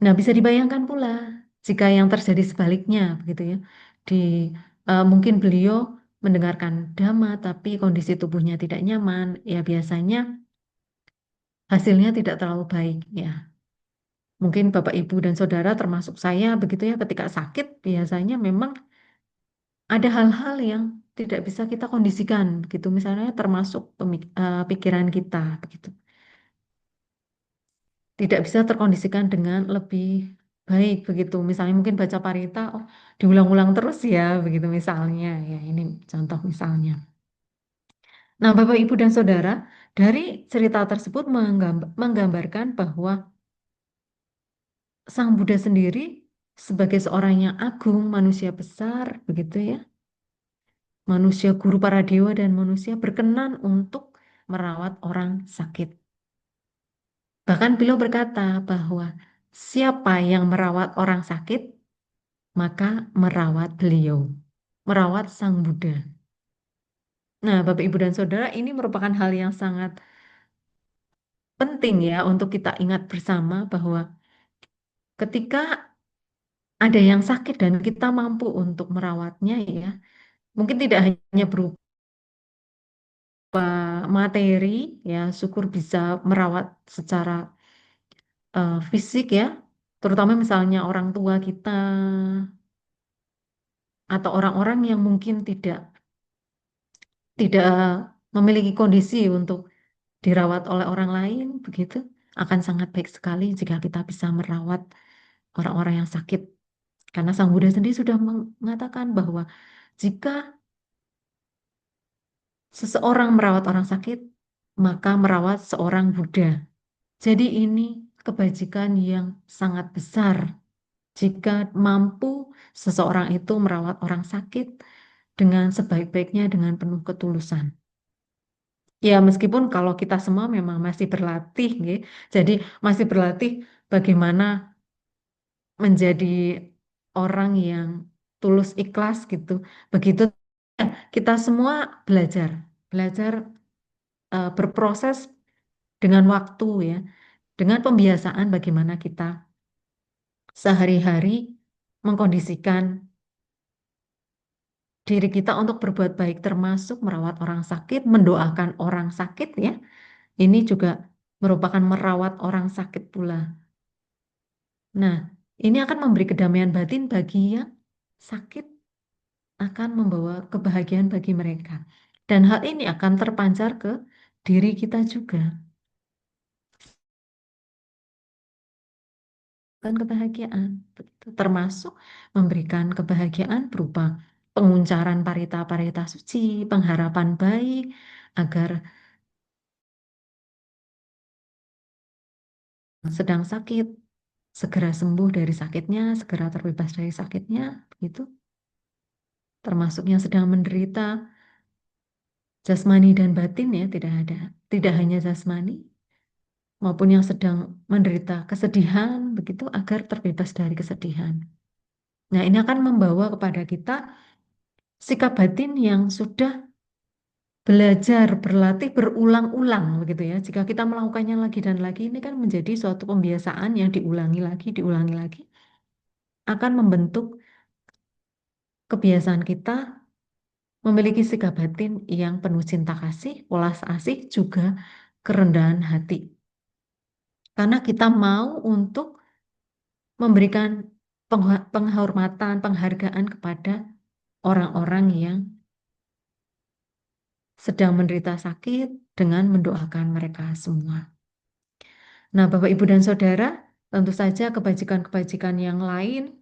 Nah, bisa dibayangkan pula jika yang terjadi sebaliknya, begitu ya. Di mungkin beliau mendengarkan dhamma, tapi kondisi tubuhnya tidak nyaman, ya biasanya hasilnya tidak terlalu baik, ya. Mungkin Bapak, Ibu, dan Saudara termasuk saya, begitu ya, ketika sakit biasanya memang ada hal-hal yang tidak bisa kita kondisikan, begitu. Misalnya termasuk pikiran kita, begitu. Tidak bisa terkondisikan dengan lebih baik begitu. Misalnya mungkin baca parita, oh diulang-ulang terus ya, begitu misalnya. Ya ini contoh misalnya. Nah, Bapak, Ibu, dan Saudara, dari cerita tersebut menggambarkan bahwa Sang Buddha sendiri sebagai seorang yang agung, manusia besar, begitu ya, manusia guru para dewa dan manusia berkenan untuk merawat orang sakit. Bahkan beliau berkata bahwa siapa yang merawat orang sakit, maka merawat beliau, merawat Sang Buddha. Nah, Bapak, Ibu, dan Saudara, ini merupakan hal yang sangat penting ya untuk kita ingat bersama bahwa ketika ada yang sakit dan kita mampu untuk merawatnya ya, mungkin tidak hanya berupa materi ya, syukur bisa merawat secara fisik ya, terutama misalnya orang tua kita atau orang-orang yang mungkin tidak memiliki kondisi untuk dirawat oleh orang lain, begitu akan sangat baik sekali jika kita bisa merawat orang-orang yang sakit. Karena Sang Buddha sendiri sudah mengatakan bahwa jika seseorang merawat orang sakit, maka merawat seorang Buddha. Jadi ini kebajikan yang sangat besar jika mampu seseorang itu merawat orang sakit dengan sebaik-baiknya dengan penuh ketulusan. Ya, meskipun kalau kita semua memang masih berlatih, nggih. Jadi masih berlatih bagaimana menjadi orang yang tulus ikhlas gitu. Begitu kita semua belajar, belajar berproses dengan waktu ya, dengan pembiasaan bagaimana kita sehari-hari mengkondisikan diri kita untuk berbuat baik termasuk merawat orang sakit, mendoakan orang sakit ya. Ini juga merupakan merawat orang sakit pula. Nah, ini akan memberi kedamaian batin bagi yang sakit, akan membawa kebahagiaan bagi mereka. Dan hal ini akan terpancar ke diri kita juga. Dan kebahagiaan, termasuk memberikan kebahagiaan berupa penguncaran parita-parita suci, pengharapan baik, agar sedang sakit, segera sembuh dari sakitnya, segera terbebas dari sakitnya, begitu. Termasuk yang sedang menderita jasmani dan batin ya, tidak ada. Tidak hanya jasmani, maupun yang sedang menderita kesedihan, begitu, agar terbebas dari kesedihan. Nah, ini akan membawa kepada kita sikap batin yang sudah belajar, berlatih berulang-ulang, begitu ya. Jika kita melakukannya lagi dan lagi, ini kan menjadi suatu pembiasaan yang diulangi lagi, akan membentuk kebiasaan kita memiliki sikap batin yang penuh cinta kasih, welas asih, juga kerendahan hati. Karena kita mau untuk memberikan penghormatan, penghargaan kepada orang-orang yang sedang menderita sakit dengan mendoakan mereka semua. Nah, Bapak, Ibu, dan Saudara, tentu saja kebajikan-kebajikan yang lain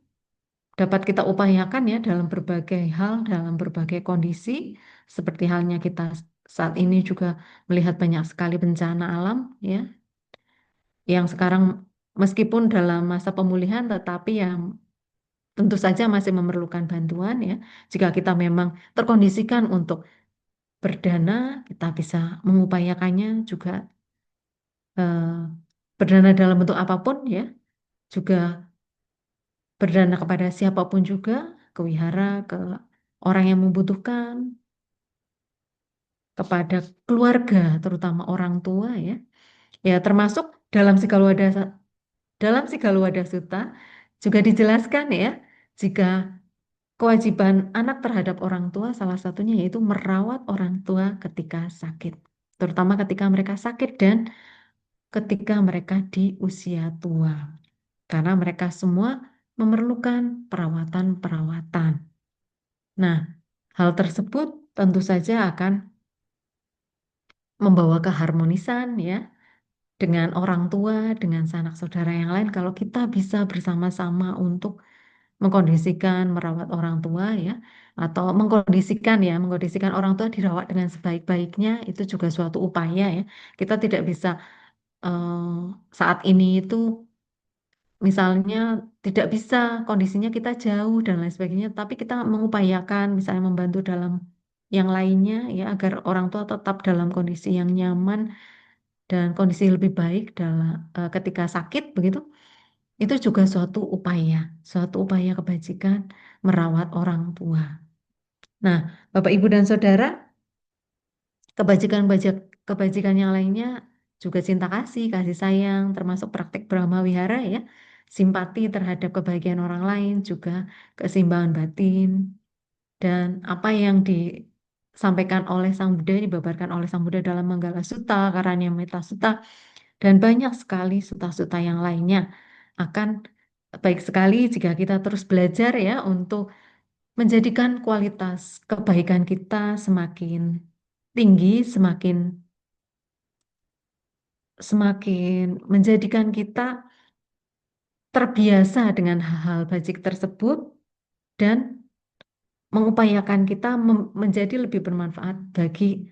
dapat kita upayakan ya dalam berbagai hal, dalam berbagai kondisi, seperti halnya kita saat ini juga melihat banyak sekali bencana alam ya, yang sekarang meskipun dalam masa pemulihan tetapi yang tentu saja masih memerlukan bantuan ya. Jika kita memang terkondisikan untuk berdana, kita bisa mengupayakannya juga eh, berdana dalam bentuk apapun ya, juga berdana kepada siapapun juga, ke wihara, ke orang yang membutuhkan, kepada keluarga, terutama orang tua ya. Ya, termasuk dalam Sigaluwada Sutta juga dijelaskan ya, jika kewajiban anak terhadap orang tua salah satunya yaitu merawat orang tua ketika sakit, terutama ketika mereka sakit dan ketika mereka di usia tua, karena mereka semua memerlukan perawatan-perawatan. Nah, hal tersebut tentu saja akan membawa keharmonisan ya dengan orang tua, dengan sanak saudara yang lain kalau kita bisa bersama-sama untuk mengkondisikan merawat orang tua ya, atau mengkondisikan orang tua dirawat dengan sebaik-baiknya, itu juga suatu upaya ya. Kita tidak bisa saat ini itu misalnya tidak bisa, kondisinya kita jauh dan lain sebagainya, tapi kita mengupayakan misalnya membantu dalam yang lainnya ya, agar orang tua tetap dalam kondisi yang nyaman dan kondisi lebih baik dalam ketika sakit begitu. Itu juga suatu upaya kebajikan merawat orang tua. Nah, Bapak, Ibu, dan Saudara, kebajikan yang lainnya juga cinta kasih, kasih sayang, termasuk praktek Brahma Wihara ya, simpati terhadap kebahagiaan orang lain, juga keseimbangan batin, dan apa yang disampaikan oleh Sang Buddha, dibabarkan oleh Sang Buddha dalam Manggala Sutta, Karanyameta Sutta, dan banyak sekali sutta-sutta yang lainnya akan baik sekali jika kita terus belajar ya untuk menjadikan kualitas kebaikan kita semakin tinggi, semakin semakin menjadikan kita terbiasa dengan hal-hal bajik tersebut dan mengupayakan kita menjadi lebih bermanfaat bagi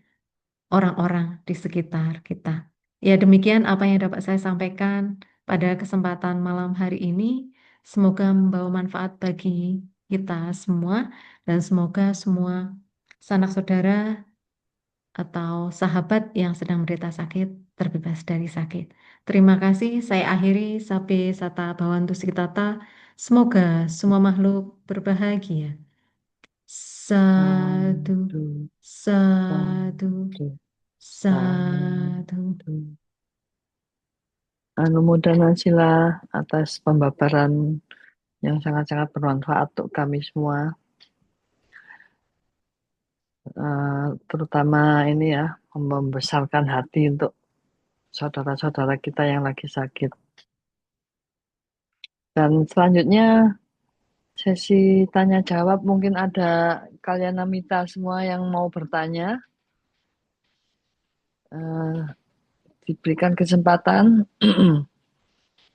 orang-orang di sekitar kita. Ya, demikian apa yang dapat saya sampaikan pada kesempatan malam hari ini. Semoga membawa manfaat bagi kita semua dan semoga semua sanak saudara atau sahabat yang sedang menderita sakit terbebas dari sakit. Terima kasih. Saya akhiri Sabe Sata Bhawantu Sikitata. Semoga semua makhluk berbahagia. Sadu,
Satu,
sadu,
satu,
sadu.
satu. Anumodana sila atas pembabaran yang sangat-sangat bermanfaat untuk kami semua, terutama ini ya, membesarkan hati untuk saudara-saudara kita yang lagi sakit. Dan selanjutnya sesi tanya jawab, mungkin ada kalian Namita semua yang mau bertanya, diberikan kesempatan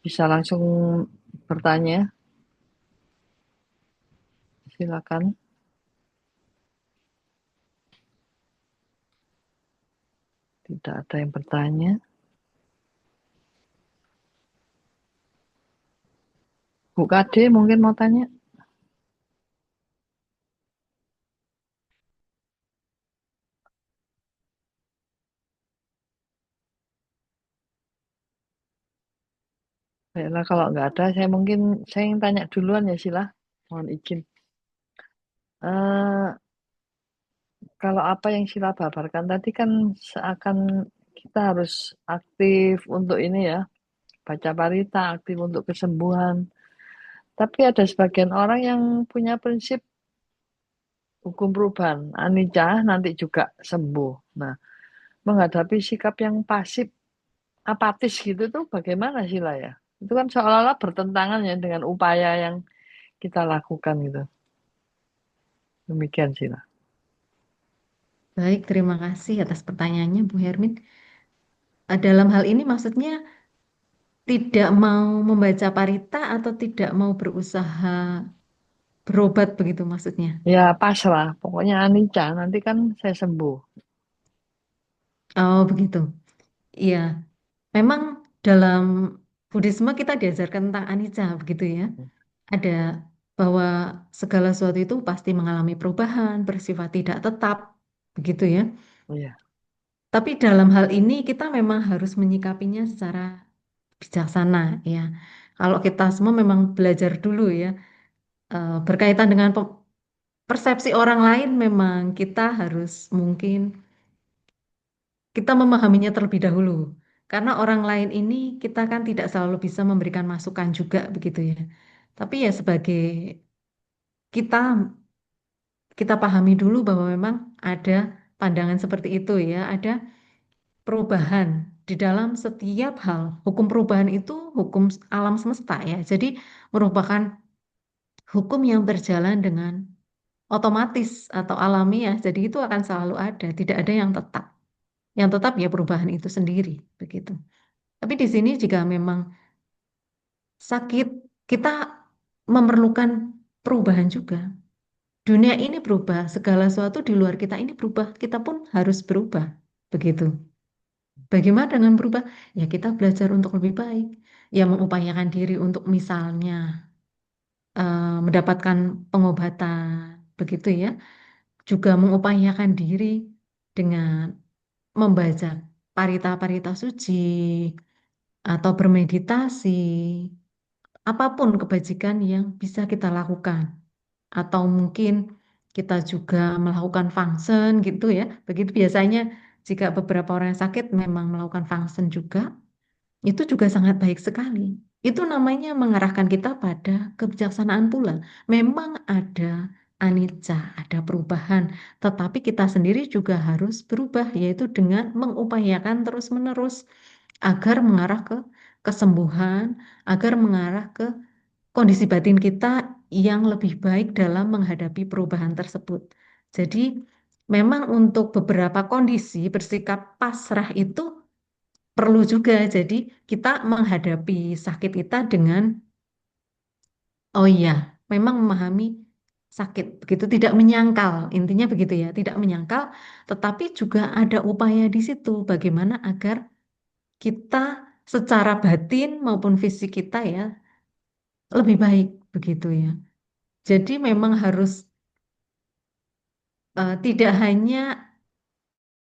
bisa langsung bertanya, silakan. Tidak ada yang bertanya. Bu Kade mungkin mau tanya. Baiklah, kalau nggak ada, saya ingin tanya duluan ya Sila. Mohon izin. Eh, Kalau apa yang Sila paparkan tadi kan seakan kita harus aktif untuk ini ya, baca parita, aktif untuk kesembuhan. Tapi ada sebagian orang yang punya prinsip hukum perubahan, anicca nanti juga sembuh. Nah, menghadapi sikap yang pasif, apatis gitu tuh bagaimana Sila ya? Itu kan seolah-olah bertentangan ya dengan upaya yang kita lakukan gitu. Demikian Sila.
Baik, terima kasih atas pertanyaannya, Bu Hermin. Dalam hal ini maksudnya tidak mau membaca parita atau tidak mau berusaha berobat begitu maksudnya?
Ya pasrah, pokoknya anicca, nanti kan saya sembuh.
Oh, begitu. Iya, memang dalam Buddhisme kita diajarkan tentang anicca begitu ya. Ada bahwa segala sesuatu itu pasti mengalami perubahan, bersifat tidak tetap, begitu ya.
Iya,
Tapi dalam hal ini kita memang harus menyikapinya secara bijaksana ya. Kalau kita semua memang belajar dulu ya, berkaitan dengan persepsi orang lain memang kita harus mungkin kita memahaminya terlebih dahulu. Karena orang lain ini kita kan tidak selalu bisa memberikan masukan juga begitu ya. Tapi ya sebagai kita kita pahami dulu bahwa memang ada pandangan seperti itu ya, ada perubahan di dalam setiap hal. Hukum perubahan itu hukum alam semesta ya. Jadi merupakan hukum yang berjalan dengan otomatis atau alamiah. Jadi itu akan selalu ada, tidak ada yang tetap. Yang tetap ya perubahan itu sendiri begitu. Tapi di sini jika memang sakit, kita memerlukan perubahan juga. Dunia ini berubah, segala sesuatu di luar kita ini berubah, kita pun harus berubah. Begitu. Bagaimana dengan berubah? Ya kita belajar untuk lebih baik. Ya mengupayakan diri untuk misalnya mendapatkan pengobatan, begitu ya. Juga mengupayakan diri dengan membaca parita-parita suci atau bermeditasi, apapun kebajikan yang bisa kita lakukan. Atau mungkin kita juga melakukan function gitu ya. Begitu biasanya jika beberapa orang yang sakit memang melakukan function juga, itu juga sangat baik sekali. Itu namanya mengarahkan kita pada kebijaksanaan pula. Memang ada anicca, ada perubahan, tetapi kita sendiri juga harus berubah, yaitu dengan mengupayakan terus-menerus agar mengarah ke kesembuhan, agar mengarah ke kondisi batin kita yang lebih baik dalam menghadapi perubahan tersebut. Jadi, memang untuk beberapa kondisi bersikap pasrah itu perlu juga. Jadi, kita menghadapi sakit kita dengan, oh iya, memang memahami sakit, begitu tidak menyangkal, intinya begitu ya, tidak menyangkal, tetapi juga ada upaya di situ bagaimana agar kita secara batin maupun fisik kita ya lebih baik begitu ya. Jadi memang harus tidak hanya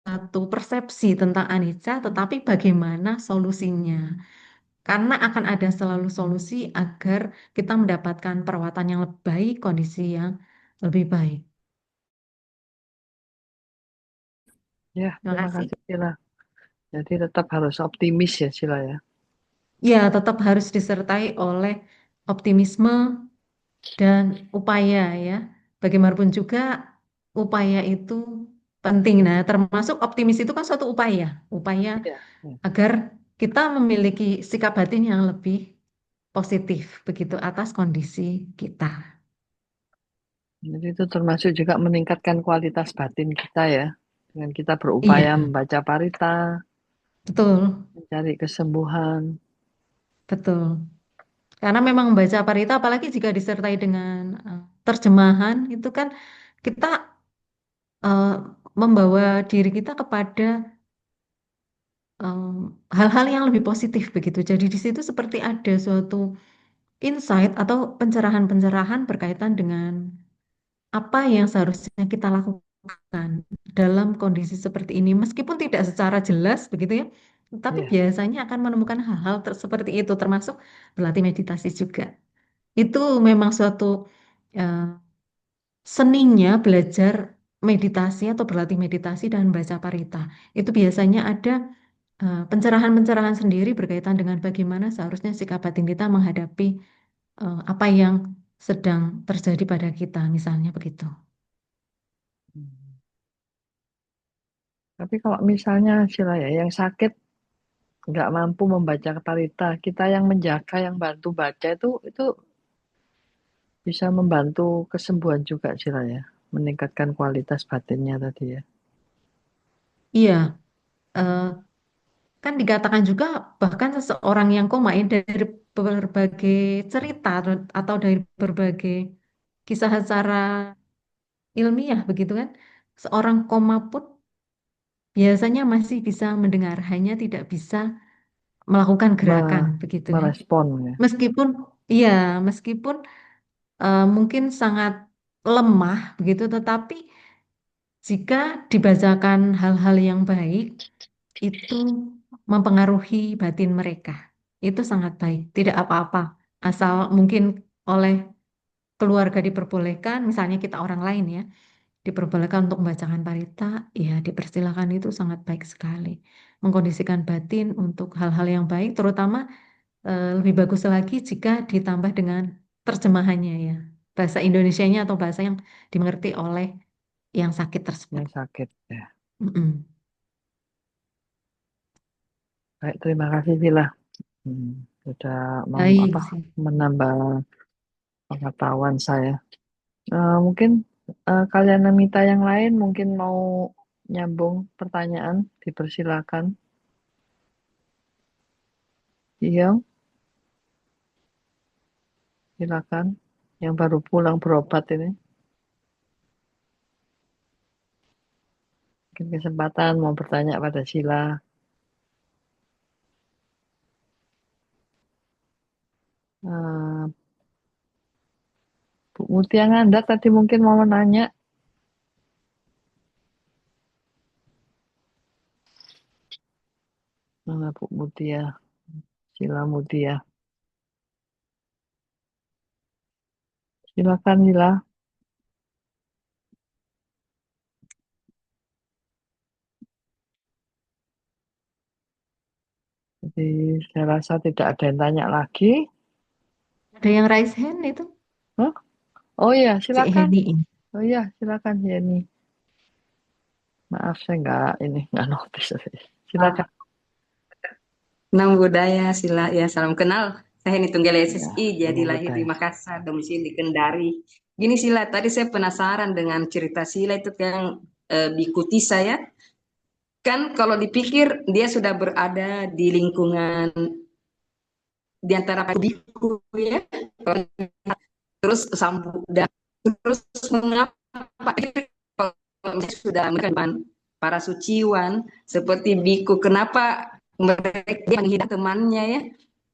satu persepsi tentang anicca, tetapi bagaimana solusinya. Karena akan ada selalu solusi agar kita mendapatkan perawatan yang lebih baik, kondisi yang lebih baik.
Ya,
Terima
terima
kasih.
kasih Sila. Jadi tetap harus optimis ya Sila ya.
Ya, tetap harus disertai oleh optimisme dan upaya ya. Bagaimanapun juga upaya itu penting. Nah, termasuk optimis itu kan suatu upaya, upaya
Iya. Ya.
agar kita memiliki sikap batin yang lebih positif begitu atas kondisi kita.
Jadi itu termasuk juga meningkatkan kualitas batin kita ya. Dengan kita berupaya
Iya,
membaca parita,
betul,
mencari kesembuhan.
betul. Karena memang membaca parita apalagi jika disertai dengan terjemahan itu kan kita eh, membawa diri kita kepada hal-hal yang lebih positif begitu. Jadi di situ seperti ada suatu insight atau pencerahan-pencerahan berkaitan dengan apa yang seharusnya kita lakukan dalam kondisi seperti ini. Meskipun tidak secara jelas begitu ya, tapi
Iya.
biasanya akan menemukan hal-hal seperti itu termasuk berlatih meditasi juga. Itu memang suatu eh, seninya belajar meditasi atau berlatih meditasi dan baca parita. Itu biasanya ada pencerahan-pencerahan sendiri berkaitan dengan bagaimana seharusnya sikap batin kita menghadapi apa yang sedang terjadi pada kita, misalnya begitu.
Hmm. Tapi kalau misalnya Sila ya, yang sakit nggak mampu membaca parita, kita yang menjaga, yang bantu baca itu bisa membantu kesembuhan juga Sila ya, meningkatkan kualitas batinnya tadi ya.
Iya, eh, kan dikatakan juga bahkan seseorang yang koma ini dari berbagai cerita atau dari berbagai kisah secara ilmiah begitu kan, seorang koma pun biasanya masih bisa mendengar, hanya tidak bisa melakukan gerakan begitu ya.
Merespon ya.
Meskipun iya, meskipun mungkin sangat lemah begitu, tetapi jika dibacakan hal-hal yang baik itu mempengaruhi batin mereka. Itu sangat baik, tidak apa-apa. Asal mungkin oleh keluarga diperbolehkan, misalnya kita orang lain ya, diperbolehkan untuk membacakan parita, ya dipersilakan itu sangat baik sekali. Mengkondisikan batin untuk hal-hal yang baik, terutama lebih bagus lagi jika ditambah dengan terjemahannya ya. Bahasa Indonesianya atau bahasa yang dimengerti oleh yang sakit tersebut.
Yang sakit ya.
Mm-mm.
Baik, terima kasih Sila. Hmm, sudah
Baik sih.
menambah pengetahuan saya. Mungkin kalian minta yang lain mungkin mau nyambung pertanyaan, dipersilakan. Iya, silakan. Yang baru pulang berobat ini, mungkin kesempatan mau bertanya pada Sila. Eh, Bu Mutia Ngandar tadi mungkin mau menanya. Mana Bu Mutia? Sila Mutia. Silakan Sila. Jadi saya rasa tidak ada yang tanya lagi.
Ada yang raise hand itu
Hah? Oh iya,
si
silakan.
Heni ini.
Oh iya, silakan Yeni. Maaf saya nggak notice. Silakan.
Ah, Nam budaya sila ya salam kenal. Saya Heni Tunggal
Ya,
SSI jadi
nama
lahir di
budaya.
Makassar, domisili Kendari. Gini Sila, tadi saya penasaran dengan cerita Sila itu yang Bikuti saya. Kan kalau dipikir dia sudah berada di lingkungan di antara biku ya, terus Sang Buddha. Terus mengapa kalau misalnya sudah menekan para suciwan seperti biku, kenapa mereka menghina temannya ya?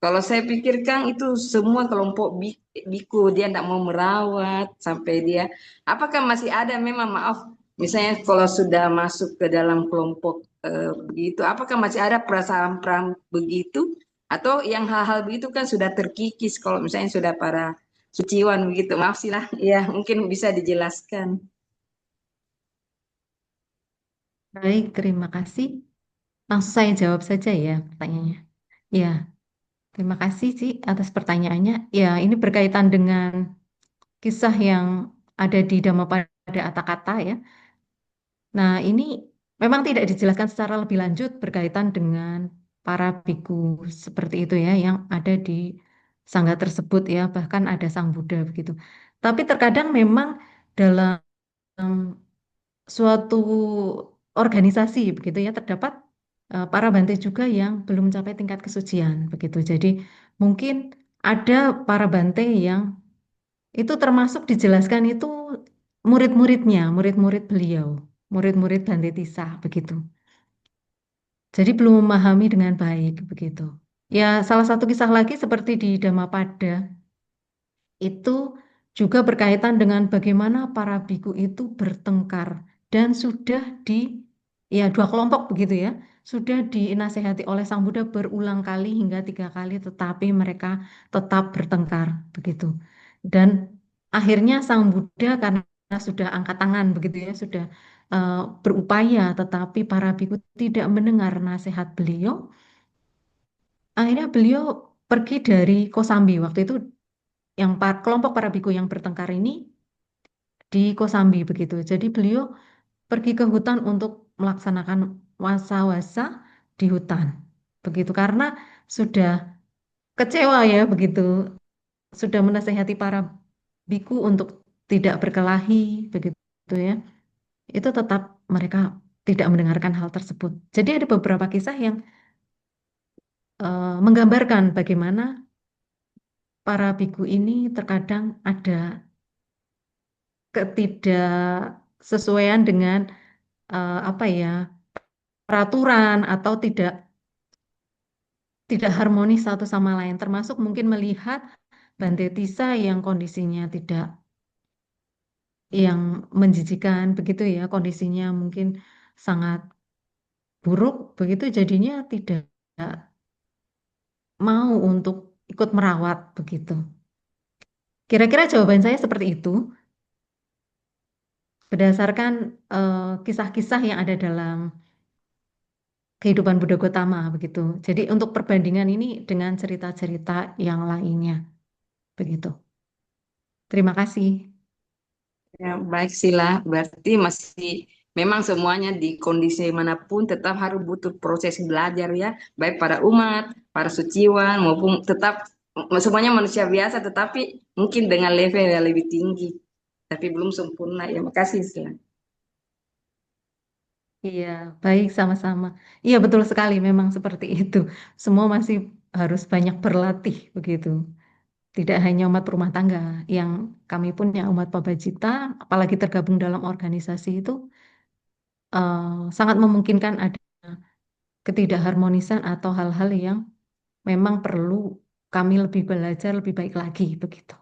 Kalau saya pikirkan itu semua kelompok biku, dia tidak mau merawat sampai dia. Apakah masih ada memang maaf, misalnya kalau sudah masuk ke dalam kelompok begitu, apakah masih ada perasaan begitu? Atau yang hal-hal begitu kan sudah terkikis kalau misalnya sudah para suciwan begitu. Maaf sih lah, ya mungkin bisa dijelaskan.
Baik, terima kasih. Langsung saya jawab saja ya pertanyaannya. Ya, terima kasih sih atas pertanyaannya. Ya, ini berkaitan dengan kisah yang ada di Dhammapada Atthakatha ya. Nah, ini memang tidak dijelaskan secara lebih lanjut berkaitan dengan para biku seperti itu ya, yang ada di sangga tersebut ya, bahkan ada Sang Buddha begitu. Tapi terkadang memang dalam suatu organisasi begitu ya, terdapat para bante juga yang belum mencapai tingkat kesucian begitu. Jadi mungkin ada para bante yang itu termasuk dijelaskan itu murid-muridnya, murid-murid beliau, murid-murid Bante Tissa begitu. Jadi belum memahami dengan baik begitu. Ya, salah satu kisah lagi seperti di Dhammapada itu juga berkaitan dengan bagaimana para biku itu bertengkar dan sudah ya dua kelompok begitu ya, sudah dinasehati oleh Sang Buddha berulang kali hingga 3 kali, tetapi mereka tetap bertengkar begitu. Dan akhirnya Sang Buddha karena sudah angkat tangan begitu ya, sudah berupaya, tetapi para biku tidak mendengar nasihat beliau. Akhirnya beliau pergi dari Kosambi waktu itu yang kelompok para biku yang bertengkar ini di Kosambi begitu. Jadi beliau pergi ke hutan untuk melaksanakan wasa-wasa di hutan. Begitu karena sudah kecewa ya begitu, sudah menasehati para biku untuk tidak berkelahi begitu ya. Itu tetap mereka tidak mendengarkan hal tersebut. Jadi ada beberapa kisah yang menggambarkan bagaimana para biku ini terkadang ada ketidaksesuaian dengan apa ya, peraturan atau tidak harmonis satu sama lain, termasuk mungkin melihat Bante Tisa yang kondisinya tidak yang menjijikan begitu ya, kondisinya mungkin sangat buruk begitu, jadinya tidak mau untuk ikut merawat begitu. Kira-kira jawaban saya seperti itu berdasarkan kisah-kisah yang ada dalam kehidupan Buddha Gotama begitu. Jadi untuk perbandingan ini dengan cerita-cerita yang lainnya begitu. Terima kasih.
Ya, baik Sila, berarti masih memang semuanya di kondisi manapun tetap harus butuh proses belajar ya, baik para umat, para suciwan maupun tetap semuanya manusia biasa, tetapi mungkin dengan level yang lebih tinggi, tapi belum sempurna ya. Makasih Sila.
Iya, baik sama-sama. Iya, betul sekali memang seperti itu. Semua masih harus banyak berlatih begitu. Tidak hanya umat rumah tangga, yang kami pun yang umat Pabajita, apalagi tergabung dalam organisasi itu, sangat memungkinkan ada ketidakharmonisan atau hal-hal yang memang perlu kami lebih belajar lebih baik lagi begitu.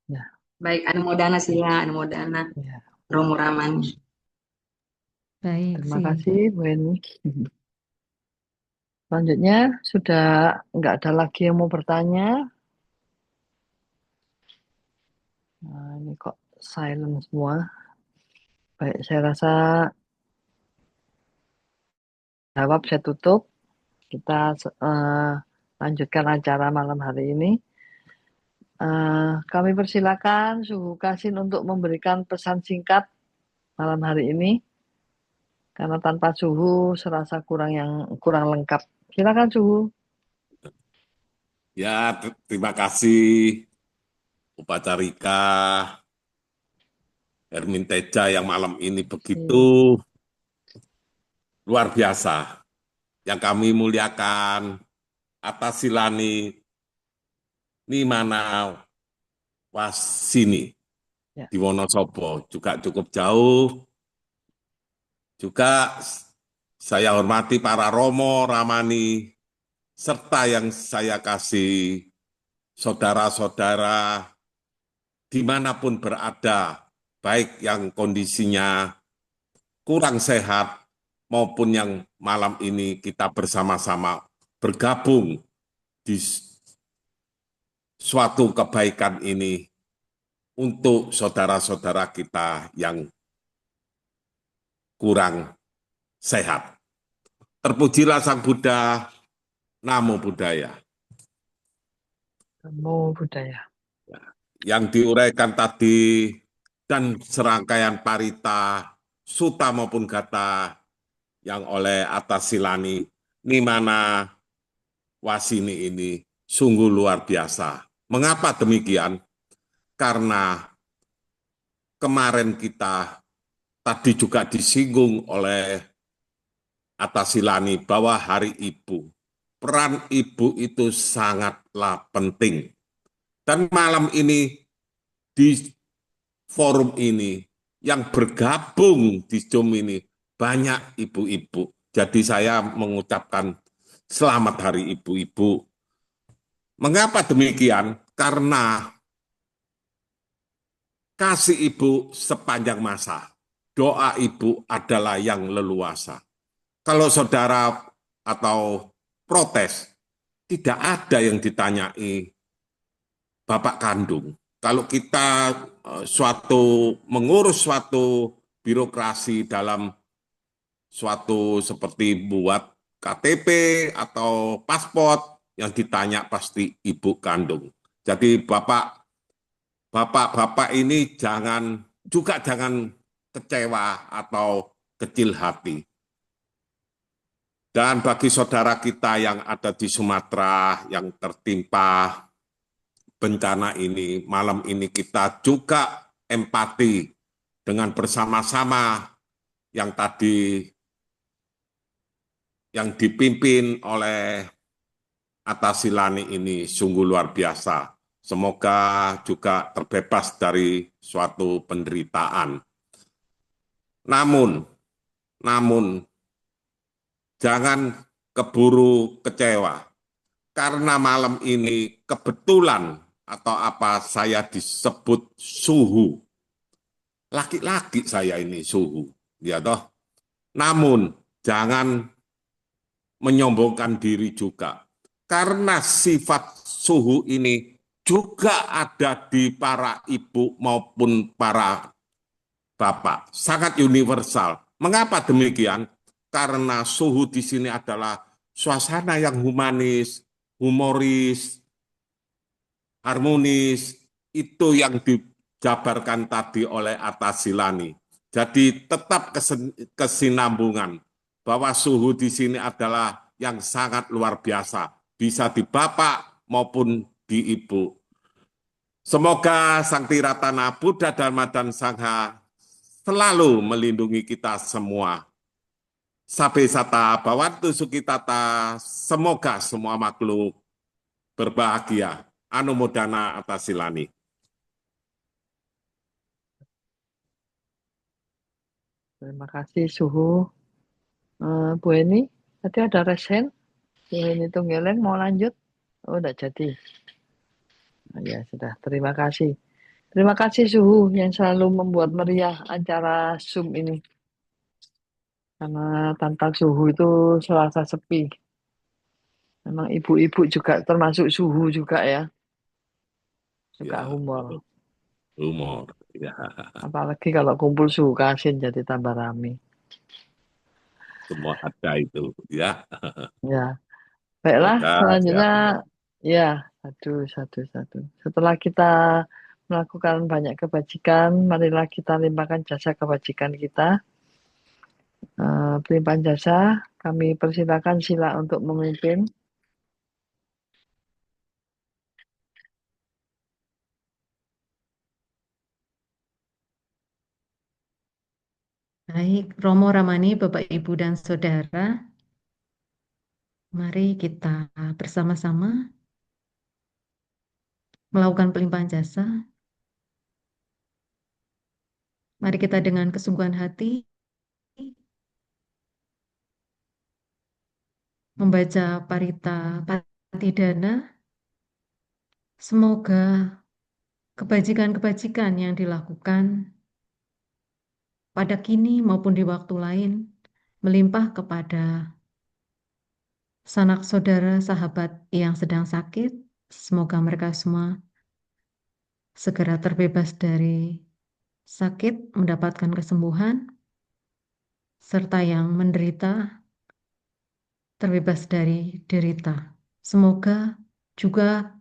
Ya,
Baik, Anumodana Sila, Anumodana
ya.
Romo Ramani.
Baik
Terima
sih.
kasih, Bu Eni. Selanjutnya, sudah nggak ada lagi yang mau bertanya. Nah, ini kok silent semua. Baik, saya rasa jawab saya tutup. Kita lanjutkan acara malam hari ini. Kami persilakan Suhu Kasin untuk memberikan pesan singkat malam hari ini. Karena tanpa Suhu serasa kurang lengkap. Silakan Suhu.
Ya, terima kasih Upacarika Hermin Teja yang malam ini begitu luar biasa. Yang kami muliakan Atasilani Nimana Wasini
Ya.
di Wonosobo, juga cukup jauh. Juga saya hormati para Romo, Ramani, serta yang saya kasih saudara-saudara dimanapun berada, baik yang kondisinya kurang sehat maupun yang malam ini kita bersama-sama bergabung di suatu kebaikan ini untuk saudara-saudara kita yang kurang sehat. Terpujilah Sang Buddha, Namo Buddhaya.
Namo Buddhaya.
Yang diuraikan tadi dan serangkaian parita, suta maupun gata yang oleh Atasilani Nimana Wasini ini sungguh luar biasa. Mengapa demikian? Karena kemarin kita tadi juga disinggung oleh Atasilani bahwa Hari Ibu. Peran ibu itu sangatlah penting. Dan malam ini di forum ini yang bergabung di Zoom ini banyak ibu-ibu. Jadi saya mengucapkan selamat Hari Ibu-ibu. Mengapa demikian? Karena kasih ibu sepanjang masa. Doa ibu adalah yang leluasa. Kalau saudara atau protes, tidak ada yang ditanyai bapak kandung. Kalau kita mengurus suatu birokrasi dalam suatu seperti buat KTP atau paspor, yang ditanya pasti ibu kandung. Jadi bapak-bapak ini jangan kecewa atau kecil hati. Dan bagi saudara kita yang ada di Sumatera yang tertimpa bencana ini, malam ini kita juga empati dengan bersama-sama yang tadi yang dipimpin oleh Atasilani ini sungguh luar biasa. Semoga juga terbebas dari suatu penderitaan. Namun jangan keburu kecewa. Karena malam ini kebetulan atau apa saya disebut suhu. Laki-laki saya ini suhu, ya toh. Namun jangan menyombongkan diri juga. Karena sifat suhu ini juga ada di para ibu maupun para bapak. Sangat universal. Mengapa demikian? Karena suhu di sini adalah suasana yang humanis, humoris, harmonis, itu yang dijabarkan tadi oleh Atasilani. Jadi tetap kesinambungan bahwa suhu di sini adalah yang sangat luar biasa, bisa di bapak maupun di ibu. Semoga Sang Tiratana Buddha Dharma dan Sangha selalu melindungi kita semua. Sabe sata bawantu sukitata, semoga semua makhluk berbahagia. Anumodana Atasilani.
Terima kasih Suhu. Bu Eni, tadi ada resen. Bu Eni Tunggeleng mau lanjut? Oh, enggak jadi. Oh, ya sudah, terima kasih. Terima kasih Suhu yang selalu membuat meriah acara Zoom ini. Karena tanpa Suhu itu serasa sepi. Memang ibu-ibu juga termasuk Suhu juga ya. Suka
Ya,
humor.
humor. Ya,
Apalagi kalau kumpul Suhu Kasin jadi tambah rame.
semua ada itu. Ya,
Ya, baiklah
semoga
selanjutnya
sehat semua.
ya satu. Setelah kita melakukan banyak kebajikan, marilah kita limpahkan jasa kebajikan kita. Pelimpahan jasa, kami persilakan Sila untuk memimpin.
Baik, Romo Ramani, Bapak, Ibu, dan Saudara, Mari kita bersama-sama melakukan pelimpahan jasa. Mari kita dengan kesungguhan hati membaca Parita Patidana. Semoga kebajikan-kebajikan yang dilakukan pada kini maupun di waktu lain melimpah kepada sanak saudara sahabat yang sedang sakit. Semoga mereka semua segera terbebas dari sakit, mendapatkan kesembuhan, serta yang menderita terbebas dari derita. Semoga juga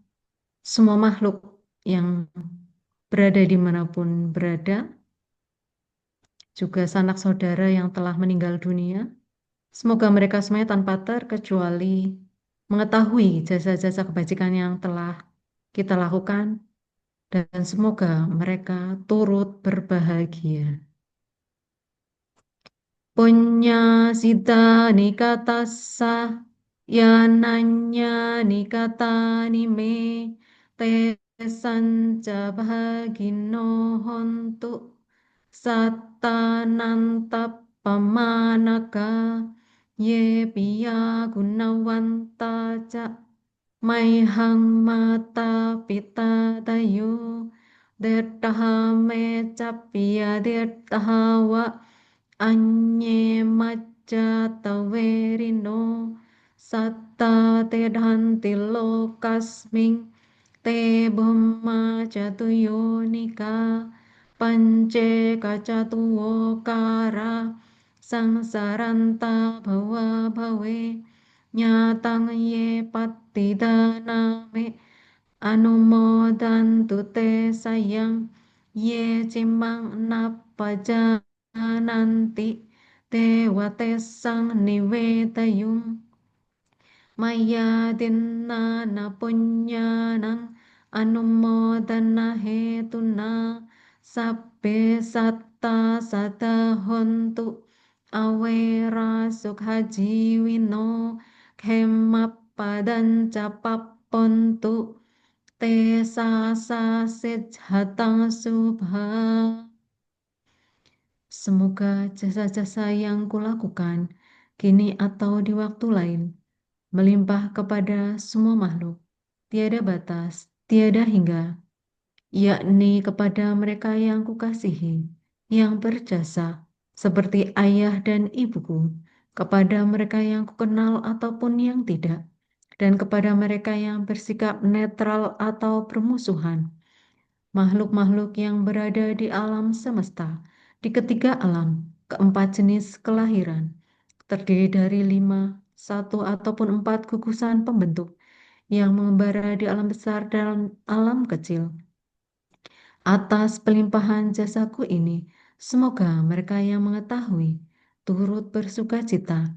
semua makhluk yang berada dimanapun berada, juga sanak saudara yang telah meninggal dunia, semoga mereka semuanya tanpa terkecuali mengetahui jasa-jasa kebajikan yang telah kita lakukan, dan semoga mereka turut berbahagia. Punya sita nikatasa yananya nikatani me te sanca bahagino hontu satananta pamanaka ye piya gunawanta ca maihang mata pita tayo detaha me capia detaha wa anye macca tawerino satta tedhanti lokasming te bhamma catuyonika pance kacatuwokara sangsaranta bhava bhave nyatang ye pattidaname anumodantu te sayang ye cimang napajananti te sang nivetayung maya dinana punyanang anumodana hetuna sabbe satta sadahontu awera sukhajiwino khemappadan capappontu te sasa sejhatang subha. Semoga jasa-jasa yang kulakukan kini atau di waktu lain melimpah kepada semua makhluk, tiada batas, tiada hingga, yakni kepada mereka yang kukasihi, yang berjasa, seperti ayah dan ibuku, kepada mereka yang kukenal ataupun yang tidak, dan kepada mereka yang bersikap netral atau bermusuhan, makhluk-makhluk yang berada di alam semesta, di ketiga alam, keempat jenis kelahiran, terdiri dari 5, 1 ataupun 4 gugusan pembentuk yang mengembara di alam besar dan alam kecil. Atas pelimpahan jasaku ini, semoga mereka yang mengetahui turut bersuka cita.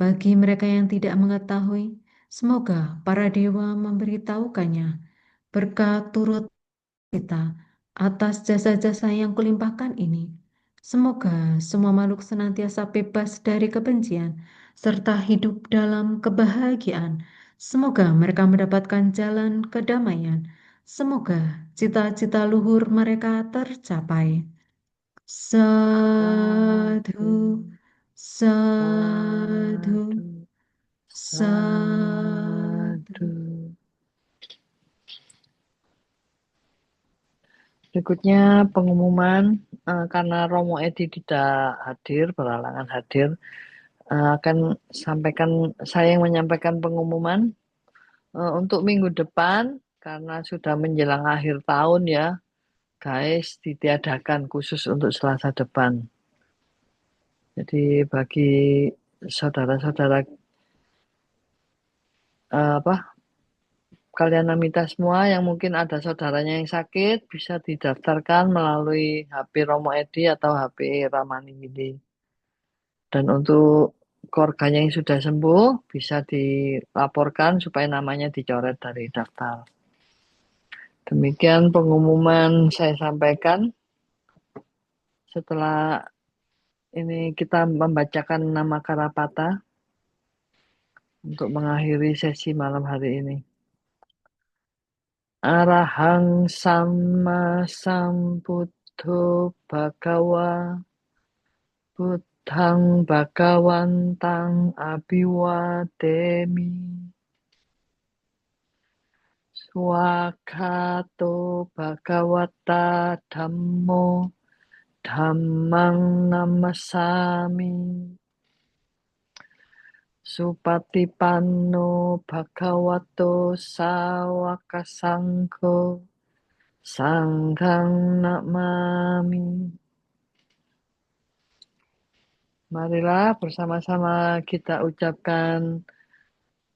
Bagi mereka yang tidak mengetahui, semoga para dewa memberitahukannya berkat turut kita atas jasa-jasa yang kulimpahkan ini. Semoga semua makhluk senantiasa bebas dari kebencian serta hidup dalam kebahagiaan. Semoga mereka mendapatkan jalan kedamaian. Semoga cita-cita luhur mereka tercapai. Sadhu, sadhu, sadhu.
Berikutnya pengumuman, karena Romo Edi tidak hadir, berhalangan hadir, akan saya yang menyampaikan pengumuman untuk minggu depan, karena sudah menjelang akhir tahun ya, guys, ditiadakan khusus untuk Selasa depan. Jadi bagi saudara-saudara kalian Amita semua yang mungkin ada saudaranya yang sakit, bisa didaftarkan melalui HP Romo Edi atau HP Ramani Widi. Dan untuk keluarganya yang sudah sembuh, bisa dilaporkan supaya namanya dicoret dari daftar. Demikian pengumuman saya sampaikan. Setelah ini kita membacakan nama Karapata. untuk mengakhiri sesi malam hari ini. Arahang Sama Sambuddho Bhagawa Buddhang Bhagawantang Abhiwademi Swakato Bhagawata Dhammo Dhammang Namasami Supatipanno Bhagavato Sawaka Sangho Sanghang Namami. Marilah bersama-sama kita ucapkan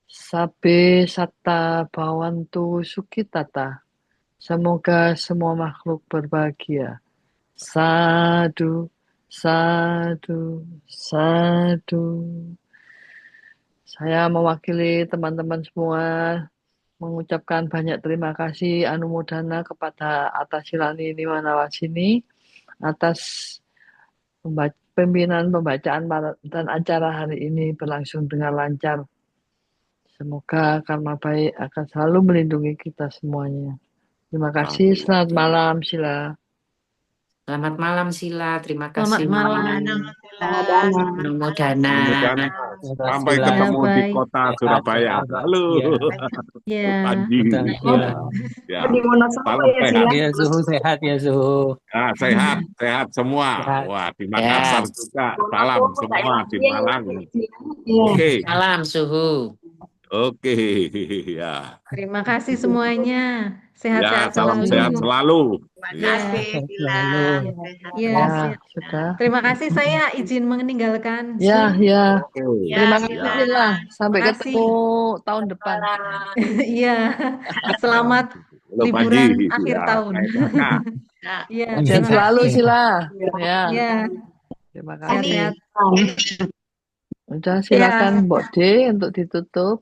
Sabbe Satta Bhavantu Sukhitata. Semoga semua makhluk berbahagia. Sadu, sadu, sadu. Saya mewakili teman-teman semua mengucapkan banyak terima kasih anumodana kepada Atasilani Niwanawasini atas pimpinan pembacaan dan acara hari ini berlangsung dengan lancar. Semoga karma baik akan selalu melindungi kita semuanya. Terima kasih. Selamat malam, Sila.
Selamat malam Sila, terima kasih.
Selamat malam.
Namo Dana.
Mudah-mudahan sampai
Sila.
ketemu di
Baik.
kota Surabaya. Halo,
Ya.
Panji. Ya,
Di Wonosobo
salam
ya,
sehat.
Sila.
Ya Suhu sehat ya Suhu.
Ah, sehat, sehat semua.
Sehat.
Wah, di
Ya.
Makassar juga. Salam semua di Malang. Oke,
Salam Suhu.
oke. Ya,
Terima kasih semuanya. Sehat-sehat
ya, salam
selalu.
sehat selalu.
Ya.
Selalu.
Ya.
Ya, sudah.
Terima kasih, saya izin meninggalkan
Ya,
Zoom.
ya.
Ya,
Terima kasih,
Sila.
Sila. Sampai
Terima kasih.
ketemu tahun depan.
Iya. Selamat
Halo,
liburan
Panji.
akhir
Ya,
tahun.
saya kakak.
Iya,
Sehat
terima
selalu,
kasih.
Sila. Ya,
Iya,
terima kasih.
sehat-sehat.
Udah, silakan Mbok D untuk ditutup.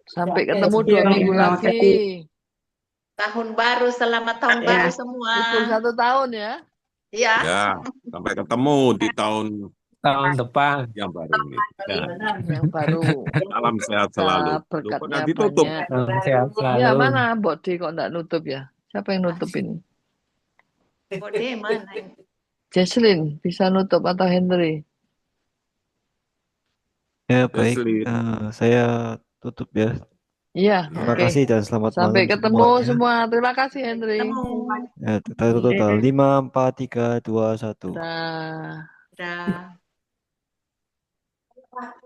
Sampai ketemu 2 minggu lagi.
Tahun baru, selamat tahun
Ya.
baru semua.
Libur 1 tahun ya.
Ya.
Ya, sampai ketemu di tahun
Tahun depan.
yang baru ini. Ya,
Yang baru.
salam sehat selalu. Lupa
Berkatnya
nggak ditutup.
banyak.
Salam sehat selalu.
Ya, mana Mbok D kok enggak nutup ya? Siapa yang nutup ini?
Bode mana ini?
Jesslyn bisa nutup atau Henry?
Ya baik,
Jesslyn.
saya tutup ya.
Iya,
Terima
oke.
kasih dan selamat
Sampai
malam
ketemu
semuanya.
semua. Terima kasih Henry.
Ketemu.
Ya, kita tutup tanggal 5, 4, 3, 2, 1.
Dah.
Dah.